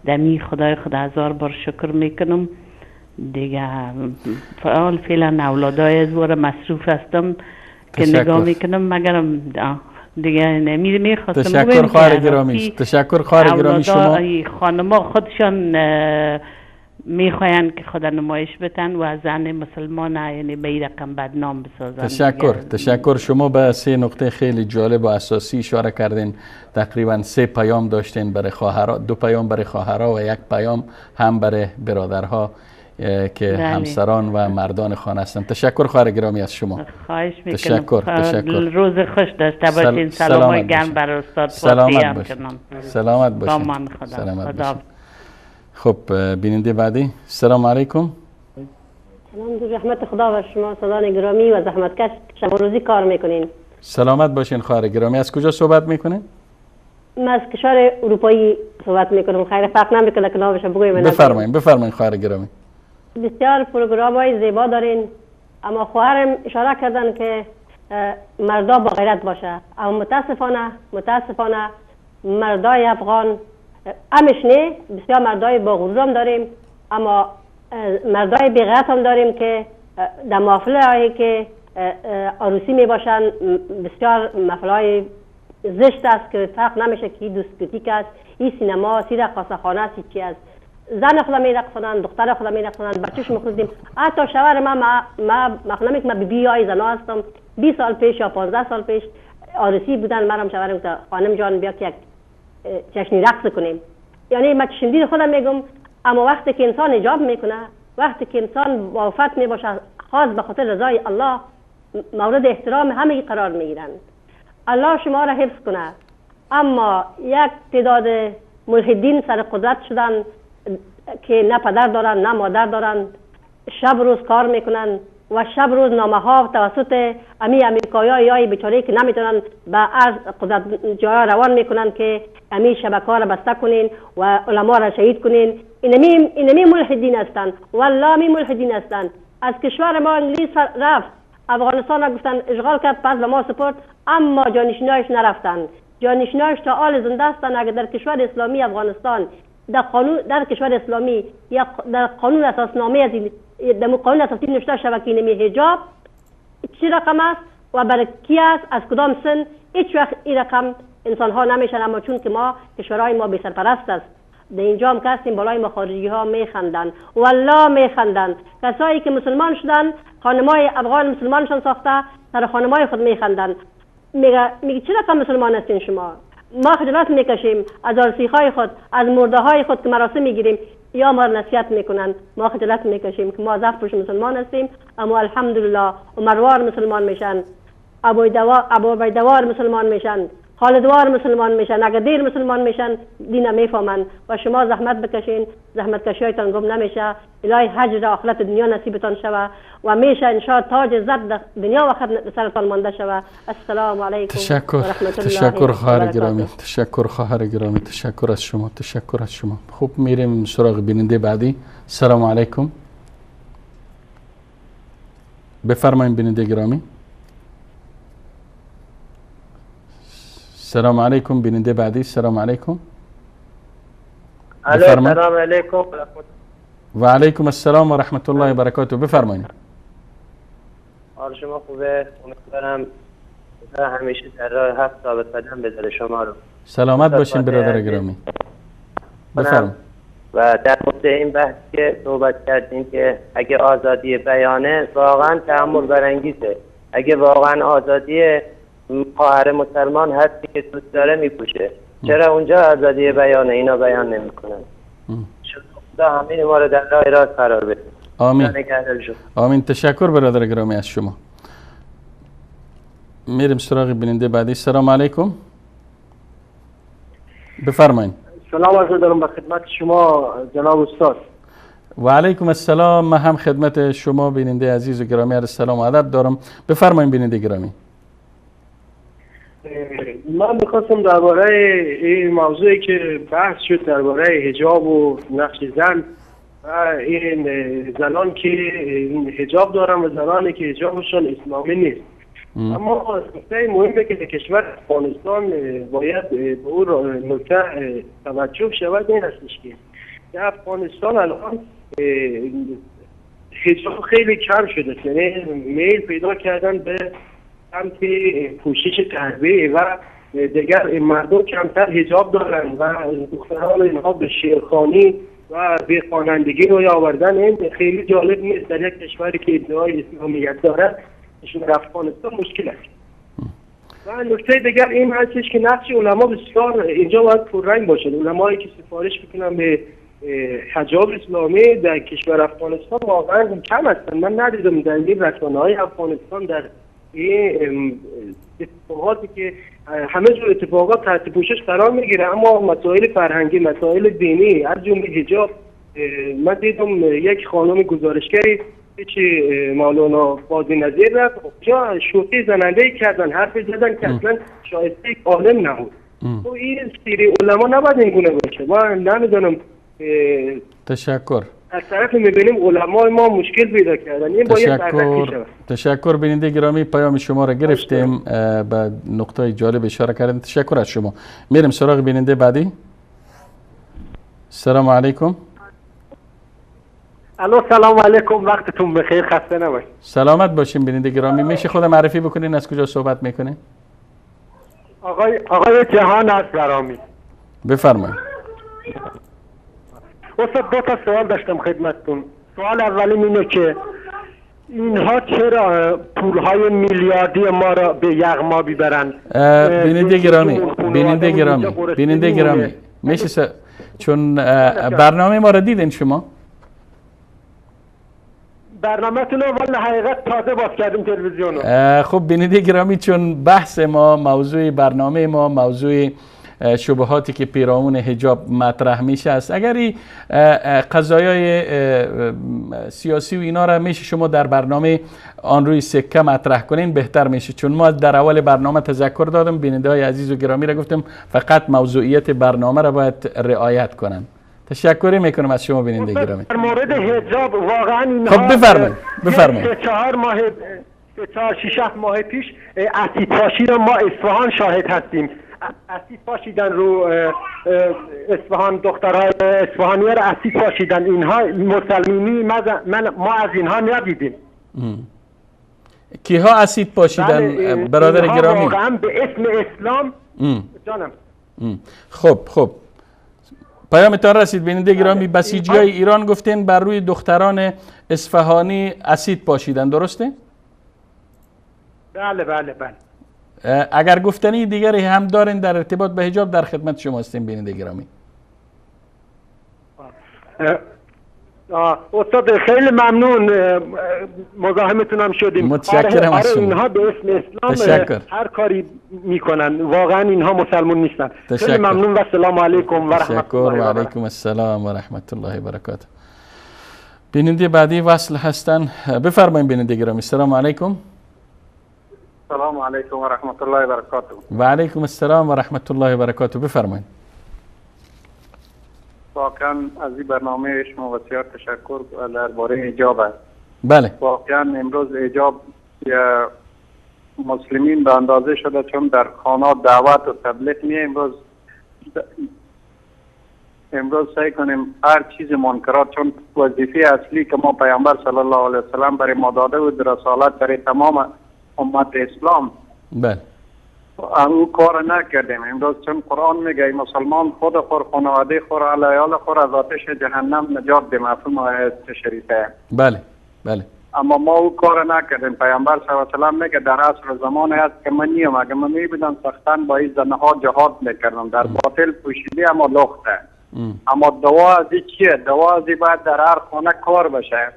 دمی خدای خود هزار بار شکر میکنم دیگه. فعلا اولادای از بار مصروف هستم که نگاه میکنم، مگرم دیگه میخواستم تشکر خواهر گرامی، تشکر خواهر گرامی. شما خانما خودشان میخواین که خدا نمایش بتن و زن مسلمان یعنی به این رقم بدنام بسازن. تشکر. شما به 3 نقطه خیلی جالب و اساسی اشاره کردین. تقریبا 3 پیام داشتین برای خواهرها، 2 پیام برای خواهرها و 1 پیام هم برای برادرها که همسران و مردان خانه هستند. تشکر خواهر گرامی از شما. خواهش میکنم. تشکر. روز خوش داشته باشین. سلامای گرم برای استاد سلامت باشین. سلامت باشین. خدا. خب بیننده بعدی. السلام علیکم. سلام، در رحمت خدا و شما استادان گرامی و زحمتکش شب و روزی کار میکنین. سلامت باشین خواهر گرامی. از کجا صحبت میکنین؟ من از کشور اروپایی صحبت میکنم. خیر فرق نمیکنه که نامش بگویم. بفرمایین خواهر گرامی. بسیار پروگرام‌های زیبا دارین، اما خواهرم اشاره کردن که مردا با غیرت باشه، اما متاسفانه مردای افغان همش نه، بسیار مردای با غرورم داریم، اما مردای بی غیرت هم داریم که در محفل هایی که عروسی می باشن بسیار محفل‌های زشت است که فرق نمیشه که این دیسکوتیک است، این سینما است، این رقاصه خانه است، چی است. زن خدا می رقصانن، دختر خدا می رقصانن، بچه‌ش می‌خوردیم. حتی شوهر ما مخنمی که ما بی های زنا هستم 20 سال پیش یا 15 سال پیش عروسی بودن، منم شوهرم گفت خانم جان بیا که یک جشنی رقص کنیم. یعنی من چندین خودم میگم، اما وقتی که انسان اجاب میکنه، وقتی که انسان با وفات میباشه خاص به خاطر رضای الله مورد احترام همه قرار میگیرن. الله شما را حفظ کنه. اما یک تعداد ملحدین سر قدرت شدن که نه پدر دارن نه مادر دارن، شب روز کار میکنن و شب روز نامه ها توسط امریکایی های بیچاره که نمیتونن به از قدرت جای روان میکنن که امی شبکه را بسته کنین و علما را شهید کنین. اینمی ملحدین هستند، والله می ملحدین هستند. از کشور ما انگلیس رفت، افغانستان را گفتن اشغال کرد، پس به ما سپرد، اما جانشینایش نرفتن. جانشینایش تا حال زنده هستند. اگر در کشور اسلامی افغانستان در کشور اسلامی یا در قانون اساسنامه از در قانون اساسی نوشته شود که اینمی حجاب چی رقم است و برای کی است، از کدام سن، هیچ وقت این رقم انسان ها نمیشن. اما چون که ما کشورهای ما بی سرپرست است، در اینجا هم که هستیم بالای ما خارجی ها میخندن، والله میخندن. کسایی که مسلمان شدن، خانمای افغان مسلمانشان ساخته، سر خانمای خود میخندن. میگه چی رقم مسلمان هستین شما؟ ما خجالت میکشیم از عروسی‌های خود، از مرده های خود که مراسم میگیریم یا ما نصیحت میکنن، ما خجالت میکشیم که ما زفت پوش مسلمان هستیم، اما الحمدلله عمروار مسلمان میشن، ابوعبیدوار مسلمان میشن، خالدوار مسلمان میشن. اگر دیر مسلمان میشن دین میفهمن. و شما زحمت بکشین، زحمت کشیتان گم نمیشه. الهی حج را آخرت دنیا نصیبتان شوه و میشه ان شاء الله تاج زد دنیا و آخرت سرتان مانده شوه. السلام علیکم و رحمت الله. تشکر خواهر گرامی. تشکر خواهر گرامی. تشکر از شما. تشکر از شما. خوب میریم سراغ بیننده بعدی. السلام علیکم. بفرمایید بیننده گرامی. السلام علیکم بیننده بعدی. السلام علیکم. السلام علیکم و علیکم السلام و رحمت الله و برکاته. بفرمایید. حال شما خوبه؟ امیدوارم همیشه در راه حق ثابت قدم بذاره شما رو. سلامت باشین برادر گرامی. بفرمایید. و در مورد این بحث که صحبت کردیم که اگه آزادی بیانه واقعا تأمل برانگیزه، اگه واقعا آزادی خواهر مسلمان هستی که دوست داره میپوشه، چرا اونجا آزادی بیانه اینا بیان نمیکنن؟ خدا همین ما رو در راه راست قرار بده. آمین. آمین. تشکر برادر گرامی از شما. میریم سراغ بیننده بعدی. سلام علیکم. بفرمایید. سلام عرض دارم به خدمت شما جناب استاد. و علیکم السلام. من هم خدمت شما بیننده عزیز و گرامی عرض سلام و ادب دارم. بفرمایید بیننده گرامی. من میخواستم درباره این موضوعی که بحث شد درباره حجاب و نقش زن و این زنان که حجاب دارن و زنانی که حجابشون اسلامی نیست. اما نکته مهمه که در کشور افغانستان باید به اون نکته توجه شود این هستش که در افغانستان الان حجاب خیلی کم شده، یعنی میل پیدا کردن به سمت پوشش تربیه و دیگر مردم کمتر حجاب دارن و دختران اینها به شیرخوانی و به خوانندگی روی آوردن این خیلی جالب نیست در یک کشوری که ادعای اسلامیت دارد. در افغانستان مشکل است. و نکته دیگر این هستش که نقش علما بسیار اینجا باید پررنگ باشد. علمایی که سفارش میکنن به حجاب اسلامی در کشور افغانستان واقعا کم هستند. من ندیدم در این رسانه‌های افغانستان در این اتفاقاتی که همه جور اتفاقات تحت پوشش قرار میگیره، اما مسائل فرهنگی، مسائل دینی از جمله حجاب، من دیدم یک خانم گزارشگری که مولانا فاضل نظیر رفت اونجا شوخی زننده کردن، حرف زدن که اصلا شایسته یک عالم نبود. تو این سیری علما نباید این گونه باشه. من نمیدونم. تشکر. از طرف میبینیم علمای ما مشکل پیدا کردن، این باید بررسی شود. تشکر بیننده گرامی، پیام شما را گرفتیم، به نقطه جالب اشاره کردیم. تشکر از شما. میریم سراغ بیننده بعدی. سلام علیکم. الو سلام علیکم، وقتتون بخیر، خسته نباشید. سلامت باشین بیننده گرامی. میشه خود معرفی بکنین از کجا صحبت میکنین؟ آقای جهان از گرامی. بفرمایید. استاد دو تا سوال داشتم خدمتتون. سوال اولی اینه که اینها چرا پولهای میلیاردی ما را به یغما میبرند؟ بیننده گرامی میشه چون برنامه ما را دیدین شما؟ برنامه‌تون رو والا حقیقت تازه باز کردیم تلویزیون. خب بیننده گرامی، چون بحث ما، موضوع برنامه ما، موضوع شبهاتی که پیرامون حجاب مطرح میشه است، اگر قضایای سیاسی و اینا را میشه شما در برنامه آن روی سکه مطرح کنین بهتر میشه، چون ما در اول برنامه تذکر دادم، بیننده های عزیز و گرامی را گفتم فقط موضوعیت برنامه را باید رعایت کنن. تشکر میکنم از شما بیننده گرامی. در مورد حجاب واقعا اینها خب بفرمایید. 4 ماه پیش اسید پاشی را ما اصفهان شاهد هستیم. اسید پاشیدن رو اصفهان، دخترای اصفهانی را اسید پاشیدن. اینها مسلمانی ما از اینها ندیدیم. کیها اسید پاشیدن برادر گرامی؟ واقعا به اسم اسلام جانم. خب پیامتان رسید بیننده گرامی. بسیجی های ایران گفتین بر روی دختران اصفهانی اسید پاشیدن، درسته؟ بله. اگر گفتنی دیگری هم دارین در ارتباط به حجاب در خدمت شما هستیم بیننده گرامی. استاد خیلی ممنون، مزاحمتون هم شدیم. متشکرم از شما. اینها به اسم اسلام هر کاری میکنن، واقعا اینها مسلمون نیستن. خیلی ممنون و السلام علیکم و رحمت الله و علیکم السلام و رحمت الله و برکاته. بیننده بعدی وصل هستن، بفرمایید بیننده گرامی. السلام علیکم. السلام علیکم و رحمت الله و برکاته. و علیکم السلام و رحمت الله و برکاته. بفرمایید. واقعا از این برنامه شما بسیار تشکر درباره حجاب است. بله. واقعا امروز حجاب یا مسلمین به اندازه شده چون در خانات دعوت و تبلیغ می امروز سعی کنیم هر چیز منکرات، چون وظیفه اصلی که ما پیامبر صلی الله علیه و سلم برای ما داده بود رسالت برای تمام امت اسلام. بله. او کار نکردیم. امروز چون قرآن میگه مسلمان خود خور، خانواده خور، علیال خور از آتش جهنم نجات ده، مفهوم آیه شریفه. بله بله. اما ما او کار نکردیم. پیامبر صلی الله علیه و سلم میگه در عصر زمان هست که من نیم، اگه من میبینم سختن با این زنها جهاد میکردم، در باطل پوشیده اما لخته. اما دوا از چیه؟ دوا از باید در هر خانه کار بشه.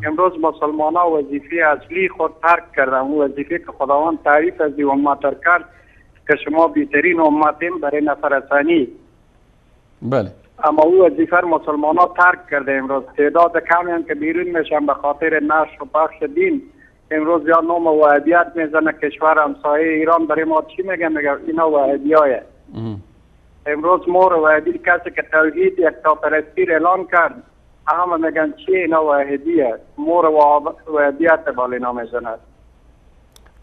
امروز مسلمان ها وظیفه اصلی خود ترک کردن، اون وظیفه که خداوند تعریف از این امت کرد که شما بهترین امتین برای نفر ثانی. بله. اما او وظیفه مسلمان ها ترک کرده. امروز تعداد کمی هم که بیرون میشن به خاطر نشر و پخش دین، امروز یا نام وحدیت میزنه کشور همسایه ایران. برای ما چی میگه؟ میگه اینا وحدیایه. امروز مور وحدی کسی که توحید یکتاپرستی اعلان کرد، همه میگن چی اینا وحدیه، مور وحدیت بالا اینا میزنه.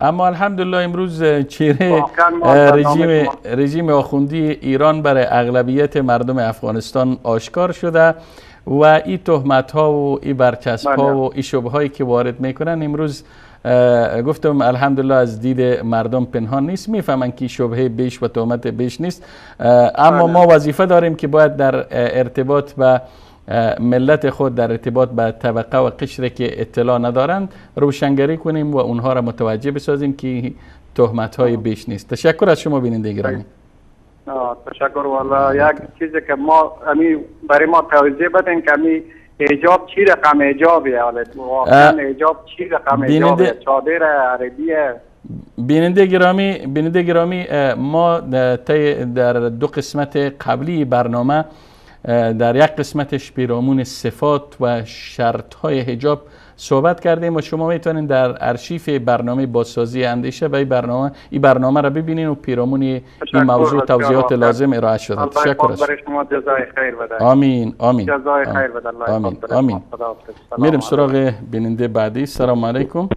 اما الحمدلله امروز چهره رژیم آخوندی ایران برای اغلبیت مردم افغانستان آشکار شده و این تهمت ها و این برچسب ها و این شبه هایی که وارد میکنن امروز گفتم الحمدلله از دید مردم پنهان نیست، میفهمن که شبهه بیش و تهمت بیش نیست. اما ما وظیفه داریم که باید در ارتباط با ملت خود، در ارتباط با طبقه و قشری که اطلاع ندارند روشنگری کنیم و اونها را متوجه بسازیم که تهمت های بیش نیست. تشکر از شما بیننده گرامی. تشکر. والا یک چیزی که ما برای ما توضیح بدین که حجاب چی رقم حجابیه؟ واقعا حجاب چی رقم حجابیه؟ چادر عربیه؟ بیننده گرامی ما در دو قسمت قبلی برنامه در یک قسمتش پیرامون صفات و شرط‌های حجاب صحبت کردیم و شما میتونید در ارشیف برنامه بازسازی اندیشه به این برنامه را ببینید و پیرامون این موضوع توضیحات لازم ارائه شده. تشکر از شما. جزای خیر بده. آمین آمین. جزای خیر بده. آمین آمین. میریم سراغ بیننده بعدی. سلام علیکم.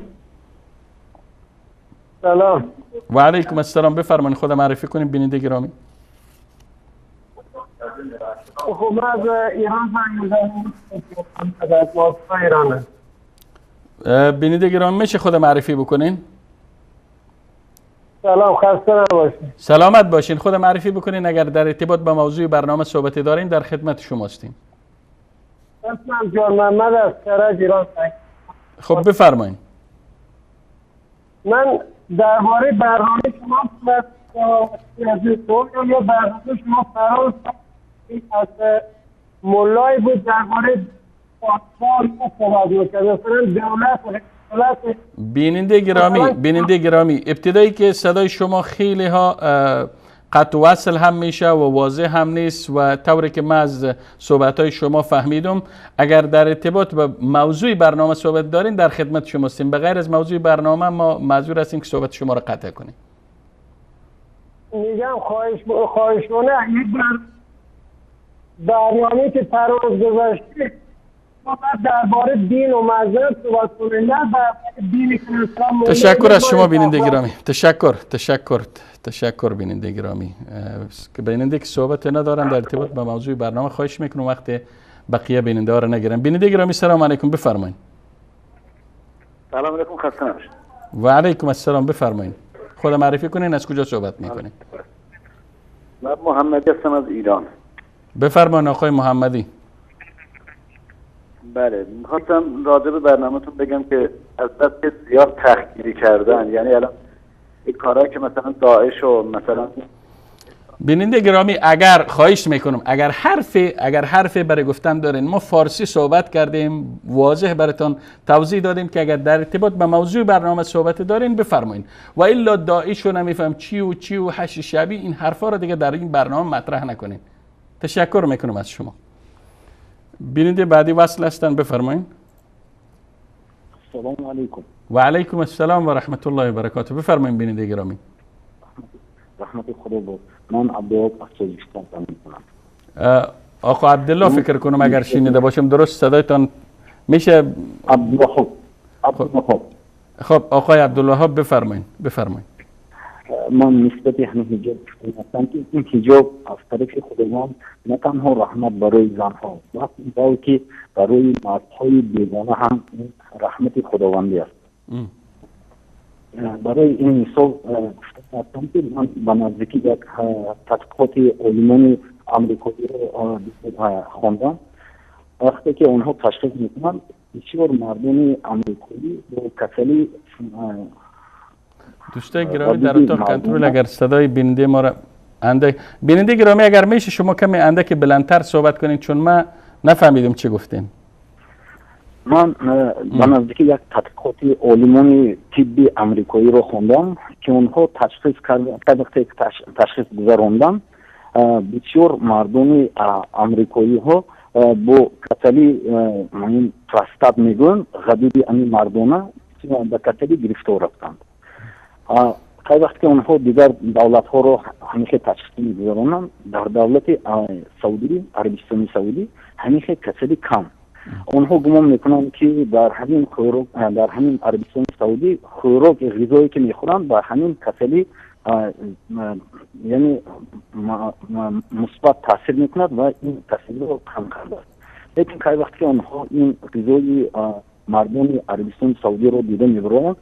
سلام. و علیکم السلام. بفرمایید خود معرفی کنید بیننده گرامی. خب من از ایران ایرانه. بیننده گرامی میشه خود معرفی بکنین؟ سلام، خسته نباشین. سلامت باشین. خود معرفی بکنین. اگر در ارتباط با موضوع برنامه صحبتی دارین در خدمت شما هستیم. اسمم جان محمد از کرج ایران. خب بفرمایین. من درباره برنامه شما یا برنامه شما فرار از مولای بود درباره بیننده گرامی ابتدایی که صدای شما خیلی ها قطع و وصل هم میشه و واضح هم نیست و طوری که من از صحبت های شما فهمیدم، اگر در ارتباط با موضوع برنامه صحبت دارین در خدمت شما هستیم. بغیر از موضوع برنامه ما معذور هستیم که صحبت شما را قطع کنیم. میگم خواهشونه یک برنامه که پرواز گذاشته ما درباره دین و مذهب صحبت کنیم، نه درباره دین اسلام. تشکر از شما بیننده گرامی. تشکر بیننده گرامی. که بیننده که صحبت ندارن در ارتباط با موضوع برنامه خواهش میکنم وقت بقیه بیننده ها را نگیرن. بیننده گرامی سلام علیکم. بفرمایید. سلام علیکم. خسته نباشید. و علیکم السلام. بفرمایید. خود معرفی کنین. از کجا صحبت میکنین؟ من محمدی هستم از ایران. بفرمایید آقای محمدی. بله، میخواستم راجع به برنامه‌تون بگم که از دست زیاد تحقیری کردن، یعنی الان این کارهایی که مثلا داعش و مثلا بیننده گرامی اگر خواهش میکنم اگر حرفی برای گفتن دارین، ما فارسی صحبت کردیم، واضح براتون توضیح دادیم که اگر در ارتباط با موضوع برنامه صحبت دارین بفرمایید و الا داعش رو نمیفهم چی و حش شبی این حرفا رو دیگه در این برنامه مطرح نکنین. تشکر میکنم از شما. بیننده بعدی وصل هستن. بفرمایید. سلام علیکم. و علیکم السلام و رحمت الله و برکاته. بفرمایید بیننده گرامی. رحمت خدا بود. من عبدالله از سوزیستان تمام میکنم. آقا عبدالله فکر کنم اگر شنیده باشم درست صدایتان میشه. عبدالله. خب آقای عبدالله بفرمایید. من نسبت همین حجاب هستم که این حجاب از طرف خداوند نه تنها رحمت برای زنها بلکه برای مردهای بیگانه هم رحمت خداوندی است. برای این مثال گفتم که من به نزدیکی یک تحقیقات علمان آمریکایی رو خواندم. وقتی که اونها تشخیص میکنن بسیار مردم آمریکایی با کسلی دوستای گرامی در اتاق کنترل اگر صدای بیننده ما را بیننده گرامی اگر میشه شما کمی اندک بلندتر صحبت کنین چون ما نفهمیدم چی گفتین. من به نزدیکی یک تحقیقات علمان طبی آمریکایی رو خواندم که اونها تشخیص کردن تشخیص گذراندن بسیار مردم آمریکایی ها با کسلی پروستات میگن غدود این مردانه به کسلی گرفتار رفتند. وقتی که اونها دیگر دولت ها رو همیشه تشخیص میگذارونن در دولت سعودی عربستان سعودی همیشه کسلی کم. اونها گمان میکنن که در همین عربستان سعودی خوراک غذایی که میخورن در همین کسلی یعنی مثبت تاثیر میکند و این کسلی رو کم کرده. لیکن که وقتی که اونها این غذای مردم عربستان سعودی رو دیده میبرند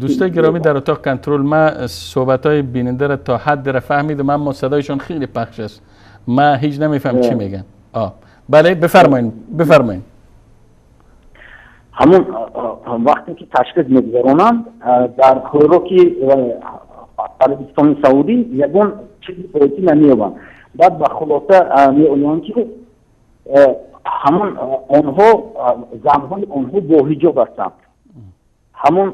دوستای گرامی در اتاق کنترل ما صحبت های بیننده را تا حد را فهمیدم اما صدایشون خیلی پخش است ما هیچ نمیفهم چی میگن. بله بفرمایید. همون وقتی که تشخیص میگذارونن در خوراکی عربستان سعودی یکون چیزی پروتئین نمیابن بعد به خلاصه میگویند که همون اونها زنهای اونها با حجاب هستند. همون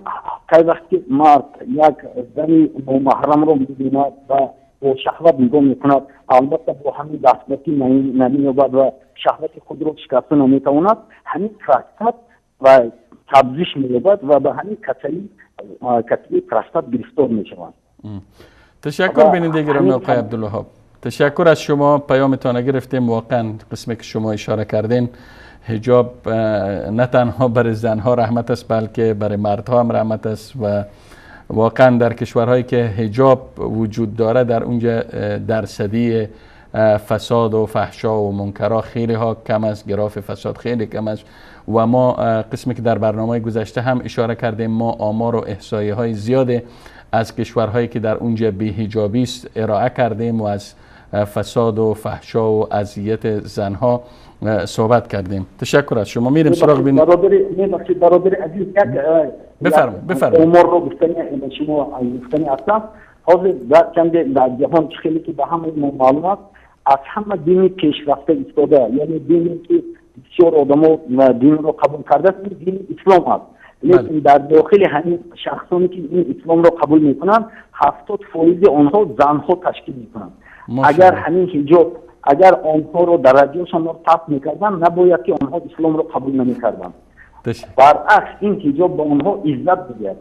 که وقتی مرد یک زن نامحرم رو میبیند و با شهوت نگاه میکند البته با همین دستبرسی نمیابد و شهوت خود رو شکسته نمیتواند همین پروستات و تبزیش میابد و به همین کسلی پروستات گرفتار میشوند. تشکر بیننده گرامی آقای عبدالوهاب. تشکر از شما. پیامتان گرفتیم. واقعا قسمی که شما اشاره کردین حجاب نه تنها برای زنها رحمت است بلکه برای مردها هم رحمت است و واقعا در کشورهایی که حجاب وجود داره در اونجا درصدی فساد و فحشا و منکرها خیلی ها کم است، گراف فساد خیلی کم است و ما قسمی که در برنامه گذشته هم اشاره کردیم ما آمار و احصایه های زیاده از کشورهایی که در اونجا بی‌حجابی است ارائه کردیم و از فساد و فحشا و اذیت زنها صحبت کردیم. تشکر از شما. میریم سراغ برادر عزیز بفرمایید. عمر رو گفتنی شما گفتنی هستم. حاضر در جهان خیلی که به همه معلومات از همه دینی پیشرفته ایستاده یعنی دینی که بسیار آدم‌ها دین رو قبول کرده دین اسلام است. لیکن در داخل همین شخصانی که این اسلام رو قبول میکنن 70% آنها زنها تشکیل میکنن. اگر همین حجاب اگر آنها رو درجهشان رو تفت میکردن نباید که آنها اسلام رو قبول نمیکردن. برعکس این حجاب به آنها عزت میده.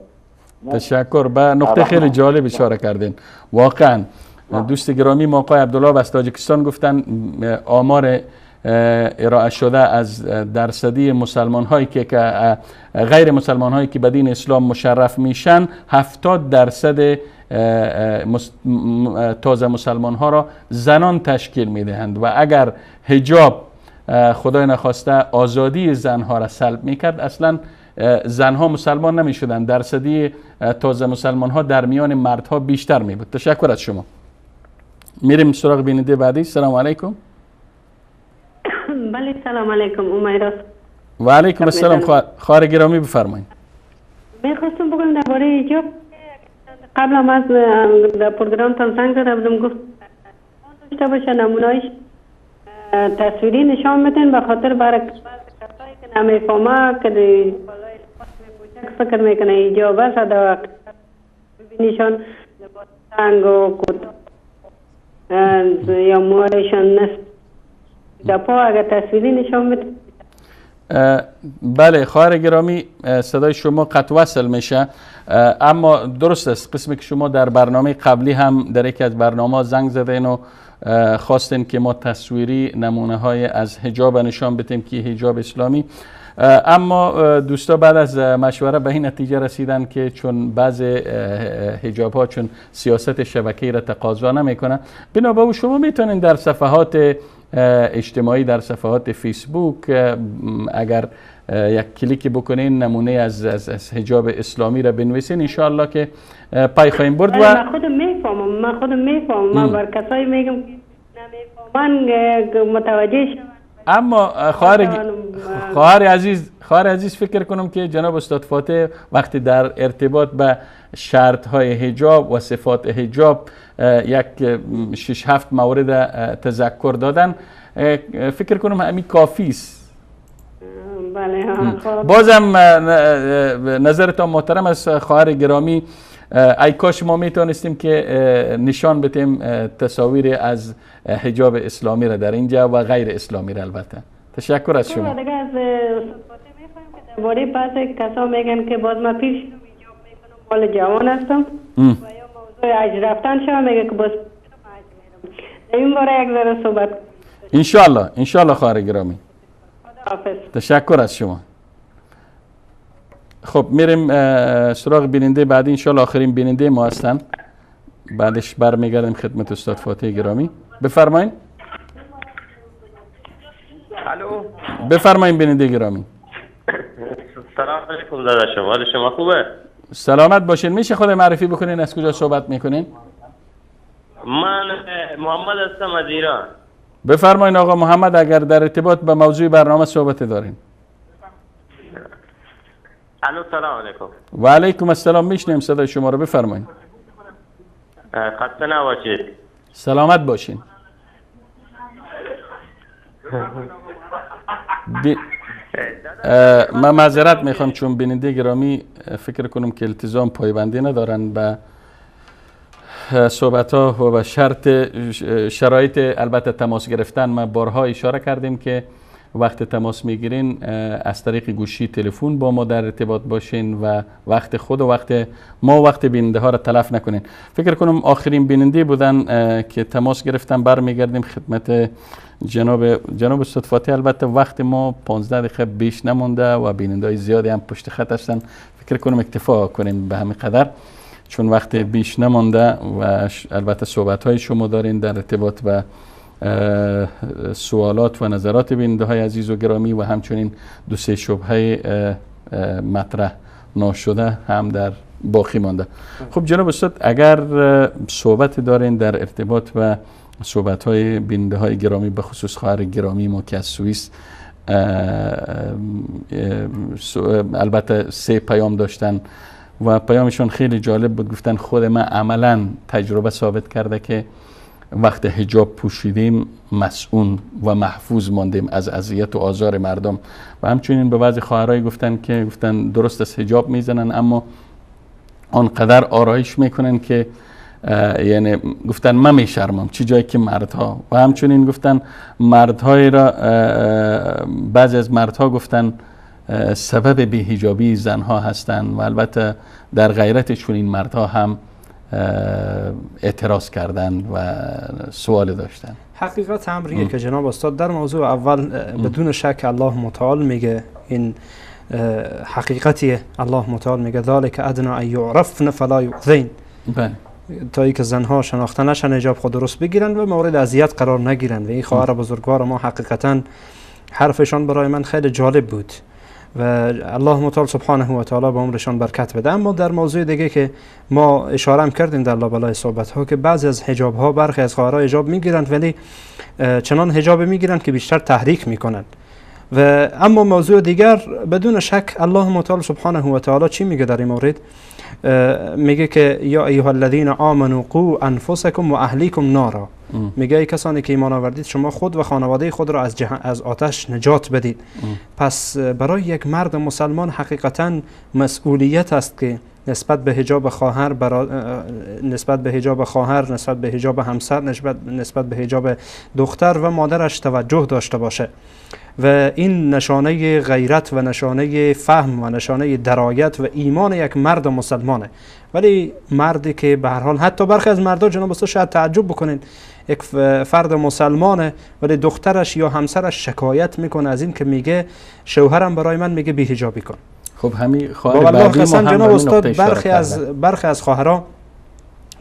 تشکر. به نقطه خیلی جالب اشاره کردین. واقعا دوست گرامی ما آقای عبدالله از تاجیکستان گفتن آمار ارائه شده از درصدی مسلمان هایی که غیر مسلمان هایی که به دین اسلام مشرف میشن 70% تازه مسلمان ها را زنان تشکیل میدهند و اگر حجاب خدای نخواسته آزادی زنها را سلب میکرد اصلا زنها مسلمان نمی شدن. درصدی تازه مسلمان ها در میان مردها بیشتر می بود. تشکر از شما. میریم سراغ بیننده بعدی. سلام علیکم. بله سلام علیکم امیراست. و علیکم السلام. خواهر گرامی بفرمایید. میخواستم بگم درباره حجاب قبل هم از در پروگرام تان زنگ زده بودم گفت داشته باشه نمونه‌اش تصویری نشان بدین به خاطر برای کسایی که نمیفهمه که فکر میکنه حجاب است در ببینیشان لباس تنگ و کت یا موهایشان نصف در پا اگر تصویری نشان بده. بله خواهر گرامی صدای شما قطع وصل میشه اما درست است. قسمی که شما در برنامه قبلی هم در یکی از برنامه زنگ زدین و خواستین که ما تصویری نمونه های از حجاب نشان بدیم که حجاب اسلامی اما دوستا بعد از مشوره به این نتیجه رسیدن که چون بعض حجاب ها چون سیاست شبکه‌ای را تقاضا نمیکنه بنابراین شما میتونین در صفحات اجتماعی در صفحات فیسبوک اگر یک کلیک بکنین نمونه از حجاب اسلامی را بنویسین، انشاءالله که پای خواهیم برد. و من خودم میفهمم من بر کسایی میگم که نمیفهمن متوجه شون. اما خواهر عزیز فکر کنم که جناب استاد فاتح وقتی در ارتباط به شرط های حجاب و صفات حجاب یک 6-7 مورد تذکر دادن، فکر کنم همین کافی است. بله. بازم نظرتان محترم از خواهر گرامی، ای کاش ما میتونستیم که نشان بدیم تصاویر از حجاب اسلامی را در اینجا و غیر اسلامی را. البته تشکر از شما. دیگه از فاطمه میخوایم که درباره بعض کسا میگن که باز ما پیر شدم حجاب میکنم، مال جوان هستم و یا موضوع حج رفتن شما میگه که باز در این باره یک ذره صحبت. انشالله خواهر گرامی. خداحافظ. تشکر از شما. خب میریم سراغ بیننده بعدی، انشالله آخرین بیننده ما هستن، بعدش برمیگردیم خدمت استاد فاتح گرامی. بفرمایید. الو. بفرمایید بیننده گرامی. سلام علیکم دادا شما، حال شما خوبه؟ سلامت باشین. میشه خود معرفی بکنین، از کجا صحبت میکنین؟ من محمد هستم از ایران. بفرمایید آقا محمد، اگر در ارتباط به موضوع برنامه صحبت دارین. الو سلام علیکم. و علیکم السلام، میشنیم صدای شما رو، بفرمایید. خسته نباشید. سلامت باشین. من معذرت میخوام چون بیننده گرامی فکر کنم که التزام پایبندی ندارن به صحبت ها و به شرایط البته تماس گرفتن. ما بارها اشاره کردیم که وقت تماس میگیرین از طریق گوشی تلفن با ما در ارتباط باشین و وقت خود و وقت ما وقت بیننده ها را تلف نکنین. فکر کنم آخرین بیننده بودن که تماس گرفتن. برمیگردیم خدمت جناب استاد فاتح. البته وقت ما 15 دقیقه بیش نمونده و بیننده های زیادی هم پشت خط هستن، فکر کنم اکتفا کنیم به همین قدر چون وقت بیش نمونده و البته صحبت های شما دارین در ارتباط به سوالات و نظرات بیننده های عزیز و گرامی و همچنین 2-3 شبهه مطرح ناشده هم در باقی مانده. خب جناب استاد، اگر صحبت دارین در ارتباط به صحبت های بیننده های گرامی، به خصوص خواهر گرامی ما که از سوئیس البته 3 پیام داشتن و پیامشون خیلی جالب بود. گفتن خود من عملا تجربه ثابت کرده که وقت حجاب پوشیدیم مسئول و محفوظ ماندیم از اذیت و آزار مردم. و همچنین به بعضی خواهرای گفتن درست است حجاب میزنن اما آنقدر آرایش میکنن که یعنی گفتن من میشرمم چی جایی که مردها. و همچنین گفتن مردهای را بعضی از مردها گفتن سبب بی‌حجابی زنها هستند و البته در غیرتشون این مردها هم اعتراض کردن و سوال داشتن. حقیقت امریه که جناب استاد در موضوع اول بدون شک الله متعال میگه، این حقیقتیه. الله متعال میگه ذالک ادنا ان یعرفن فلا یؤذین، تا ای که زنها شناخته نشن حجاب خود درست بگیرن و مورد اذیت قرار نگیرن. و این خواهر بزرگوار ما حقیقتا حرفشان برای من خیلی جالب بود و الله متعال سبحانه و تعالی به عمرشان برکت بده. اما در موضوع دیگه که ما اشاره هم کردیم در لابلای صحبت ها که بعضی از حجاب ها برخی از خواهرها حجاب میگیرند ولی چنان حجاب میگیرند که بیشتر تحریک میکنند. و اما موضوع دیگر بدون شک الله متعال سبحانه و تعالی چی میگه در این مورد؟ میگه که یا ایها الذین آمنوا قوا انفسکم و اهلیکم نارا. میگه ای کسانی که ایمان آوردید شما خود و خانواده خود را از آتش نجات بدید. پس برای یک مرد مسلمان حقیقتا مسئولیت است که نسبت به حجاب خواهر نسبت به حجاب خواهر، نسبت به حجاب همسر، نسبت به حجاب دختر و مادرش توجه داشته باشه و این نشانه غیرت و نشانه فهم و نشانه درایت و ایمان یک مرد مسلمانه. ولی مردی که به هر حال حتی برخی از مردها جناب استاد شاید تعجب بکنین، یک فرد مسلمانه ولی دخترش یا همسرش شکایت میکنه از این که میگه شوهرم برای من میگه بی‌حجابی کن. خب همین خواهر بعدی ما هم جناب استاد برخی از خواهرها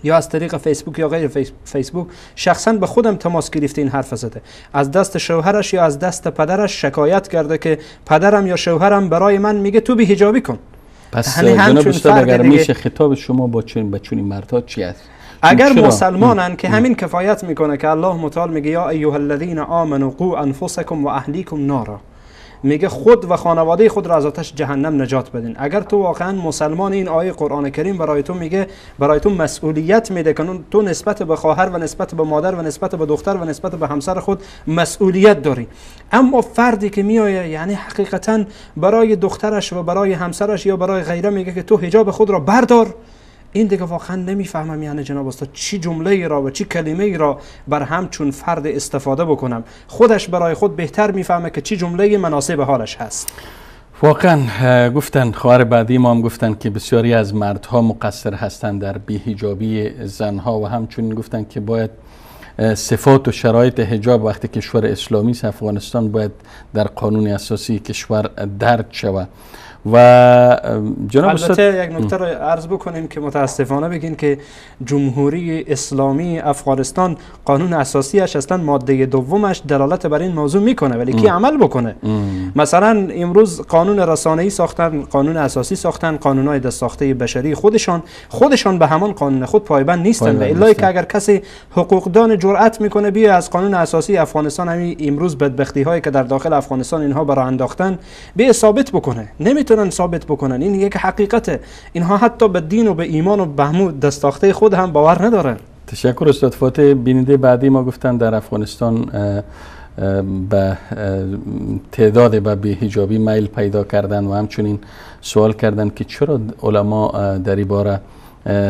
یا از طریق فیسبوک یا غیر فیسبوک شخصا به خودم تماس گرفته این حرف زده، از دست شوهرش یا از دست پدرش شکایت کرده که پدرم یا شوهرم برای من میگه تو بی‌حجابی کن. پس جناب استاد اگر میشه خطاب شما با چنین مردها چی است؟ اگر مسلمانن که همین کفایت میکنه که الله متعال میگه یا ایها الذین آمنوا قوا انفسکم و اهلیکم نارا، میگه خود و خانواده خود را از آتش جهنم نجات بدین. اگر تو واقعا مسلمان، این آیه قرآن کریم برای تو میگه، برای تو مسئولیت میده که تو نسبت به خواهر و نسبت به مادر و نسبت به دختر و نسبت به همسر خود مسئولیت داری. اما فردی که میآیه یعنی حقیقتا برای دخترش و برای همسرش یا برای غیره میگه که تو حجاب خود را بردار، این دیگه واقعا نمیفهمم یعنی جناب استاد چی جمله ای را و چی کلمه ای را بر همچون فرد استفاده بکنم. خودش برای خود بهتر میفهمه که چی جمله مناسب حالش هست. واقعا گفتن خواهر بعدی ما هم گفتن که بسیاری از مردها مقصر هستند در بی‌حجابی زنها و همچنین گفتن که باید صفات و شرایط حجاب وقتی کشور اسلامی است افغانستان باید در قانون اساسی کشور درج شود. و جناب البته یک نکته رو عرض بکنیم که متاسفانه بگین که جمهوری اسلامی افغانستان قانون اساسیش اصلا ماده دومش دلالت بر این موضوع میکنه، ولی کی عمل بکنه؟ مثلا امروز قانون رسانه‌ای ساختن، قانون اساسی ساختن، قانونهای دست ساخته بشری خودشان به همان قانون خود پایبند نیستن. و الا که اگر کسی حقوقدان جرأت میکنه بیا از قانون اساسی افغانستان همین امروز بدبختی هایی که در داخل افغانستان اینها برای انداختن بیا ثابت بکنه، نمیتونن ثابت بکنن. این یک حقیقته. اینها حتی به دین و به ایمان و به دستاخته خود هم باور ندارن. تشکر استاد فاتح. بیننده بعدی ما گفتن در افغانستان به تعداد به بی‌حجابی میل پیدا کردن و همچنین سوال کردن که چرا علما در این باره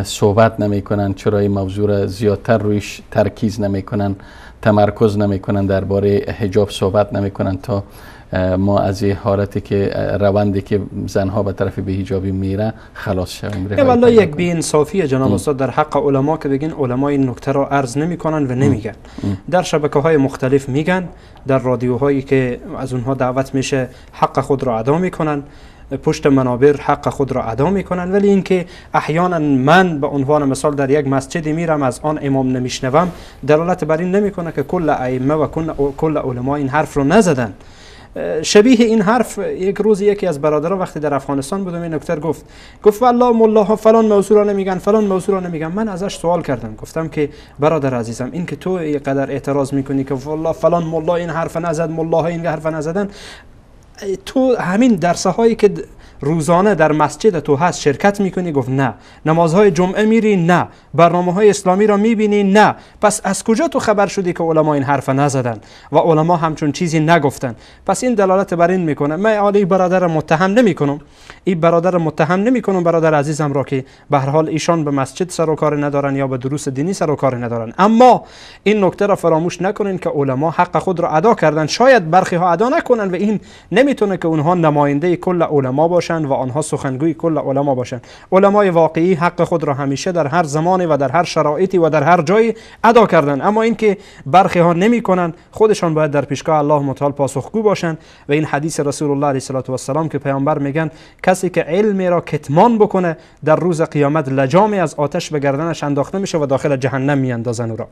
صحبت نمی کنن، چرا این موضوع را زیادتر رویش ترکیز نمی کنن، تمرکز نمی کنن، درباره حجاب صحبت نمی کنن تا ما از این حالتی که روندی که زنها به طرف بی‌حجابی میره خلاص شویم. والله یک بی‌انصافی جناب استاد در حق علما که بگین علما این نکته را عرض نمیکنن و نمیگن. در شبکه‌های مختلف میگن، در رادیوهایی که از اونها دعوت میشه حق خود را ادا میکنن، پشت منابر حق خود را ادا میکنن، ولی اینکه احیانا من به عنوان مثال در یک مسجدی میرم از آن امام نمیشنوم دلالت بر این نمیکنه که کل ائمه و کل علما این حرف رو نزدن. شبیه این حرف یک روز یکی از برادران وقتی در افغانستان بودم این نکته گفت والله ملاها فلان موضوع را نمیگن، فلان موضوع را نمیگن. من ازش سوال کردم، گفتم که برادر عزیزم این که تو اینقدر اعتراض میکنی که والله فلان ملا این حرف نزد، ملاها این حرف نزدن، تو همین درسه هایی که روزانه در مسجد تو هست شرکت میکنی؟ گفت نه. نمازهای جمعه میری؟ نه. برنامه های اسلامی را میبینی؟ نه. پس از کجا تو خبر شدی که علما این حرف نزدن و علما همچون چیزی نگفتن؟ پس این دلالت بر این میکنه. من عالی برادر متهم نمیکنم، این برادر متهم نمیکنم، برادر عزیزم را که به هر حال ایشان به مسجد سر و کار ندارن یا به دروس دینی سر و کار ندارن. اما این نکته را فراموش نکنین که علما حق خود را ادا کردن، شاید برخی ها ادا نکنن و این نمیتونه که اونها نماینده کل علما باشن و آنها سخنگوی کل علما باشن. علمای واقعی حق خود را همیشه در هر زمانی و در هر شرایطی و در هر جایی ادا کردن. اما اینکه برخی ها نمیکنن، خودشان باید در پیشگاه الله متعال پاسخگو باشن. و این حدیث رسول الله علیه السلام که پیامبر میگن کسی که علم را کتمان بکنه در روز قیامت لجامی از آتش به گردنش انداخته میشه و داخل جهنم میاندازن او را.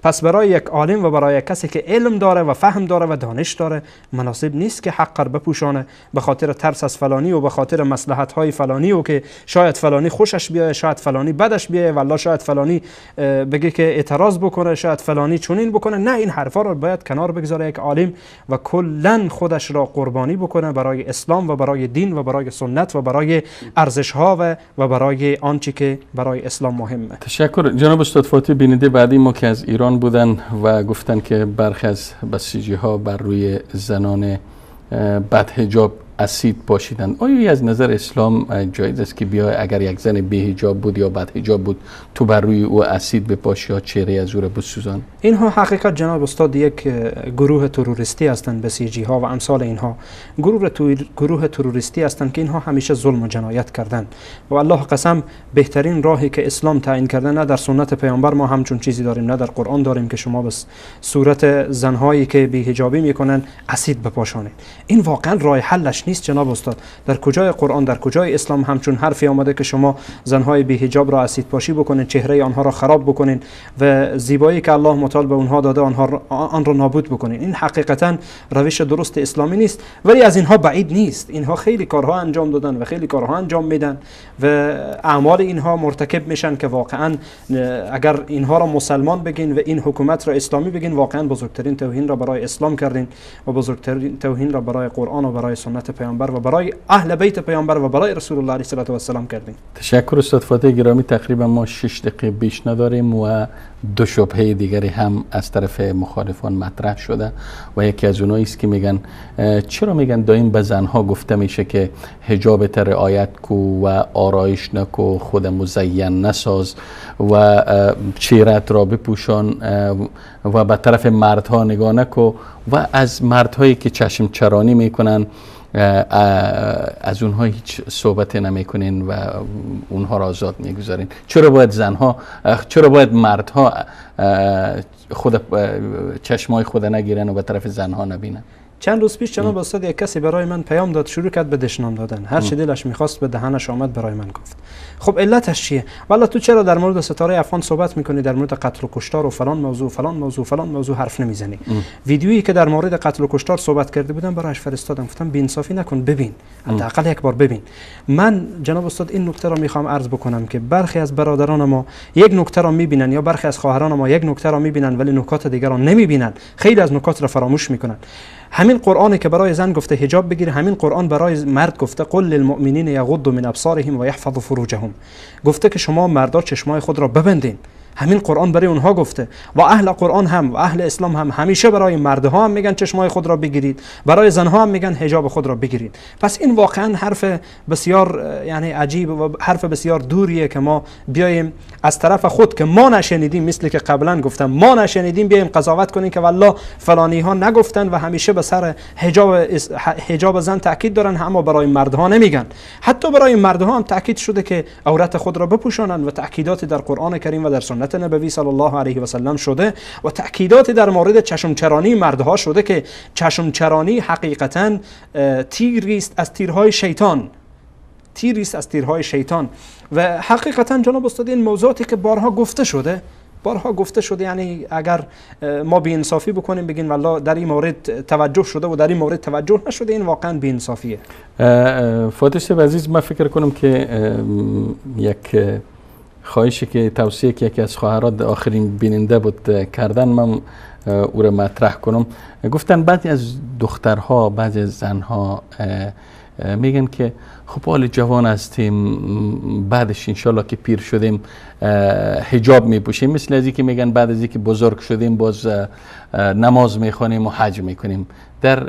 پس برای یک عالم و برای کسی که علم داره و فهم داره و دانش داره مناسب نیست که حق را بپوشانه به خاطر ترس از فلانی و به خاطر مصلحت های فلانی و که شاید فلانی خوشش بیاد، شاید فلانی بدش بیاد، والله شاید فلانی بگه که اعتراض بکنه، شاید فلانی چنین بکنه. نه، این حرفا رو باید کنار بگذاره یک عالم و کلا خودش را قربانی بکنه برای اسلام و برای دین و برای سنت و برای ارزش ها و برای آنچه که برای اسلام مهمه. تشکر جناب استاد فاتح. بیننده بعدی ما که از ایران بودن و گفتن که برخی از بسیجی ها بر روی زنان بدحجاب اسید پاشیدن. آیا از نظر اسلام جایز است که بیا اگر یک زن بی‌حجاب بود یا بدحجاب بود تو بر روی او اسید بپاشی یا چهره از او را بسوزان؟ اینها حقیقت جناب استاد یک گروه تروریستی هستند، بسیجی ها و امثال اینها گروه تروریستی هستند که اینها همیشه ظلم و جنایت کردند و الله قسم بهترین راهی که اسلام تعیین کرده نه در سنت پیامبر ما همچون چیزی داریم نه در قرآن داریم که شما بس صورت زنهایی که بی‌حجابی میکنن اسید بپاشانید. این واقعا راه حلش همش نیست جناب استاد. در کجای قرآن، در کجای اسلام همچون حرفی آمده که شما زنهای بی حجاب را اسید پاشی بکنین، چهره آنها را خراب بکنین و زیبایی که الله متعال به اونها داده آن را نابود بکنین؟ این حقیقتا روش درست اسلامی نیست، ولی از اینها بعید نیست. اینها خیلی کارها انجام دادن و خیلی کارها انجام میدن و اعمال اینها مرتکب میشن که واقعا اگر اینها را مسلمان بگین و این حکومت را اسلامی بگین، واقعا بزرگترین توهین را برای اسلام کردین و بزرگترین توهین را برای قرآن و برای سنت پیامبر و برای اهل بیت پیامبر و برای رسول الله علیه و السلام کردین. تشکر استاد فاتح گرامی. تقریبا ما 6 دقیقه بیش نداریم و 2 شبهه دیگری هم از طرف مخالفان مطرح شده و یکی از اونایی است که میگن چرا میگن دائم به زنها گفته میشه که حجابت رعایت کو و آرایش نکو، خود مزین نساز و چهره‌ات را بپوشان و به طرف مردها نگاه نکو و از مردهایی که چشم چرانی میکنن از اونها هیچ صحبت نمیکنین و اونها را آزاد میگذارین؟ چرا باید مردها خود چشمای خود نگیرن و به طرف زنها نبینن؟ چند روز پیش جناب استاد یک کسی برای من پیام داد، شروع کرد به دشنام دادن. هر چی دلش میخواست به دهنش آمد برای من گفت. خب علتش چیه؟ والا تو چرا در مورد ستاره افغان صحبت میکنی، در مورد قتل و کشتار و فلان موضوع حرف نمیزنی؟ ویدیویی که در مورد قتل و کشتار صحبت کرده بودم برایش فرستادم، گفتم بی‌انصافی نکن، ببین، حداقل یک بار ببین. من جناب استاد این نکته را میخوام عرض بکنم که برخی از برادران ما یک نکته را میبینن یا برخی از خواهران ما یک نکته را میبینن ولی نکات دیگر را نمیبینن، خیلی از نکات را فراموش میکنن. همین قرآنی که برای زن گفته حجاب بگیر، همین قرآن برای مرد گفته قل للمؤمنین یغضوا من ابصارهم و یحفظوا فروجهم، گفته که شما مردا چشمای خود را ببندین. همین قرآن برای اونها گفته و اهل قرآن هم و اهل اسلام هم همیشه برای مردها هم میگن چشمای خود را بگیرید، برای زنها هم میگن حجاب خود را بگیرید. پس این واقعا حرف بسیار یعنی عجیب و حرف بسیار دوریه که ما بیایم از طرف خود که ما نشنیدیم، مثل که قبلا گفتم ما نشنیدیم، بیایم قضاوت کنیم که والله فلانی ها نگفتن و همیشه به سر حجاب زن تاکید دارن، اما برای مردها نمیگن. حتی برای مردها هم تاکید شده که عورت خود را بپوشانند و تاکیدات در قرآن کریم و در سنت نبوی صلی الله علیه و سلم شده و تأکیدات در مورد چشم چرانی مردها شده که چشم چرانی حقیقتا تیری است از تیرهای شیطان و حقیقتا جناب استاد این موضوعاتی که بارها گفته شده یعنی اگر ما بی‌انصافی بکنیم بگین والله در این مورد توجه شده و در این مورد توجه نشده، این واقعا بی‌انصافیه. فاتح صاحب عزیز، من فکر کنم که یک خواهشی که توصیه که یکی از خواهرات آخرین بیننده بود کردن، من او را مطرح کنم. گفتن بعضی از دخترها، بعضی از زنها میگن که خب حال جوان هستیم، بعدش انشالله که پیر شدیم حجاب میپوشیم، مثل ازی که میگن بعد از اینکه بزرگ شدیم باز نماز میخوانیم و حج میکنیم. در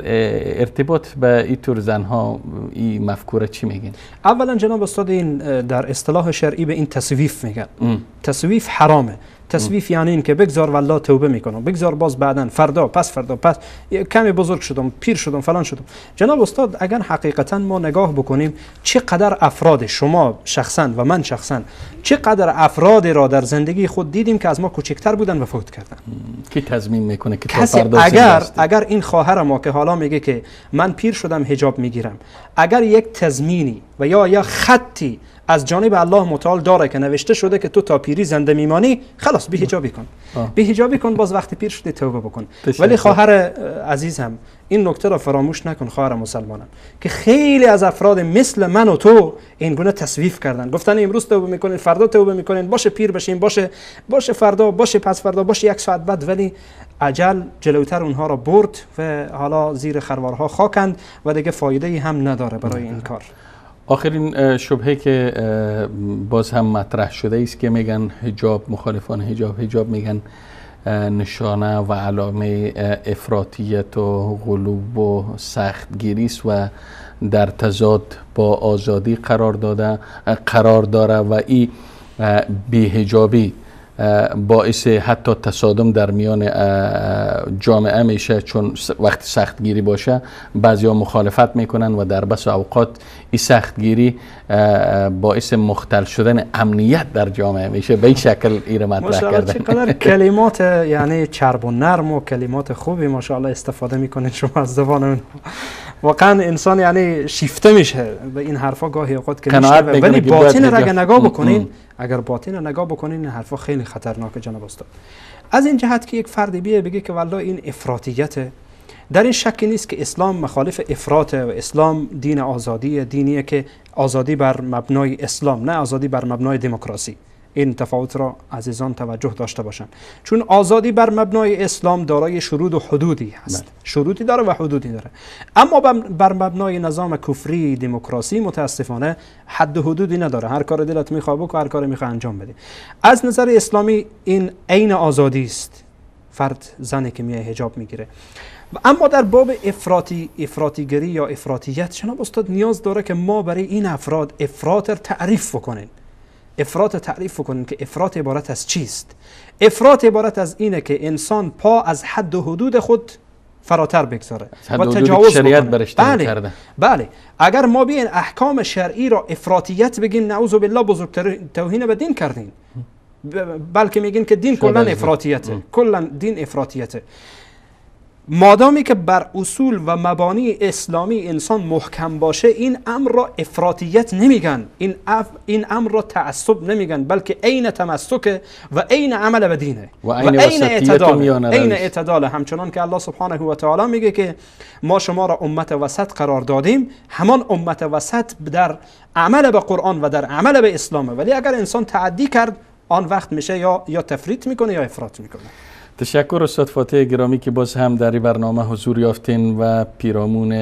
ارتباط به این طور زنها این مفکوره چی میگین؟ اولا جناب استاد این در اصطلاح شرعی به این تسویف میگن. تسویف حرامه. تسویف یعنی این که بگذار والله توبه میکنم، بگذار باز بعدن، فردا پس کمی بزرگ شدم، پیر شدم، فلان شدم. جناب استاد اگر حقیقتا ما نگاه بکنیم چقدر افراد، شما شخصا و من شخصا، چقدر افراد را در زندگی خود دیدیم که از ما کوچکتر بودن و فوت کردن. کی تضمین میکنه که کسی اگر این خواهر ما که حالا میگه که من پیر شدم حجاب میگیرم، اگر یک تضمینی و یا خطی از جانب الله متعال داره که نوشته شده که تو تا پیری زنده میمانی، خلاص بی‌حجابی کن، باز وقتی پیر شدی توبه بکن. ولی خواهر عزیزم این نکته را فراموش نکن، خواهر مسلمانم، که خیلی از افراد مثل من و تو این گونه تسویف کردن، گفتن امروز توبه میکنین، فردا توبه میکنین، باشه پیر بشین، باشه فردا، باشه پس فردا، باشه یک ساعت بعد، ولی اجل جلوتر اونها را برد و حالا زیر خروارها خاکند و دیگه فایده‌ای هم نداره برای این کار. آخرین شبهه که باز هم مطرح شده است که میگن حجاب، مخالفان حجاب میگن نشانه و علامه افراطیت و غلوب و سختگیری است و در تضاد با آزادی قرار داره و این بی‌حجابی باعث حتی تصادم در میان جامعه میشه، چون وقتی سختگیری باشه بعضیا مخالفت میکنن و در بس اوقات این سختگیری باعث مختل شدن امنیت در جامعه میشه. به این شکل این مطرح کردن. چقدر کلمات یعنی چرب و نرم و کلمات خوبی ماشاءالله استفاده میکنید شما از زبان اون. واقعا انسان یعنی شیفته میشه به این حرفا گاهی اوقات که قناعت میشه، ولی میکنه باطن را اگر نگاه بکنین، اگر باطن را نگاه بکنین این حرفا خیلی خطرناکه جناب استاد. از این جهت که یک فردی بیه بگه که والله این افراطیته، در این شکی نیست که اسلام مخالف افراطه و اسلام دین آزادیه، دینیه که آزادی بر مبنای اسلام، نه آزادی بر مبنای دموکراسی. این تفاوت را عزیزان توجه داشته باشند، چون آزادی بر مبنای اسلام دارای شروط و حدودی هست، شروطی داره و حدودی داره، اما بر مبنای نظام کفری دموکراسی متاسفانه حد و حدودی نداره، هر کار دلت میخواد بکن، هر کار میخواد انجام بده. از نظر اسلامی این عین آزادی است، فرد زنی که میای حجاب میگیره. اما در باب افراطیگری یا افراطیت جناب استاد نیاز داره که ما برای این افراد افراط تعریف بکنیم. افراط تعریف کنیم که افراط عبارت از چیست؟ افراط عبارت از اینه که انسان پا از حد و حدود خود فراتر بگذاره و تجاوز بکنه. بله اگر ما بیاین احکام شرعی را افراطیت بگیم، نعوذ بالله بزرگترین توهین به دین کردین، بلکه میگین که دین کلا افراطیته، کلا دین افراطیته. مادامی که بر اصول و مبانی اسلامی انسان محکم باشه، این امر را افراطیت نمیگن، این امر را تعصب نمیگن، بلکه عین تمسک و عین عمل به دینه و عین اعتدال. همچنان که الله سبحانه و تعالی میگه که ما شما را امت وسط قرار دادیم، همان امت وسط در عمل به قرآن و در عمل به اسلامه، ولی اگر انسان تعدی کرد آن وقت میشه یا تفریط میکنه یا افراط میکنه. تشکر استاد فاتح گرامی که باز هم در این برنامه حضور یافتین و پیرامون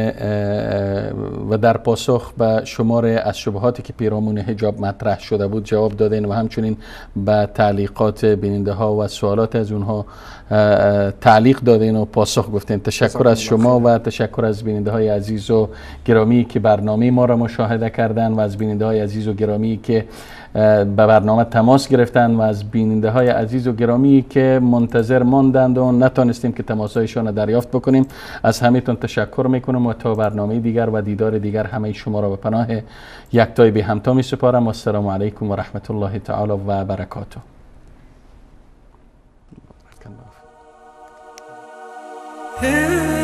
و در پاسخ به شمار از شبهاتی که پیرامون حجاب مطرح شده بود جواب دادین و همچنین به تعلیقات بیننده ها و سوالات از اونها تعلیق دادین و پاسخ گفتین. تشکر از شما و تشکر از بیننده های عزیز و گرامی که برنامه ما را مشاهده کردن و از بیننده های عزیز و گرامی که به برنامه تماس گرفتن و از بیننده های عزیز و گرامی که منتظر ماندند و نتونستیم که تماسایشان را دریافت بکنیم. از همه‌تون تشکر میکنم و تا برنامه دیگر و دیدار دیگر همه شما را به پناه یکتای بی همتا می سپارم و السلام علیکم و رحمت الله تعالی و برکاته. Hey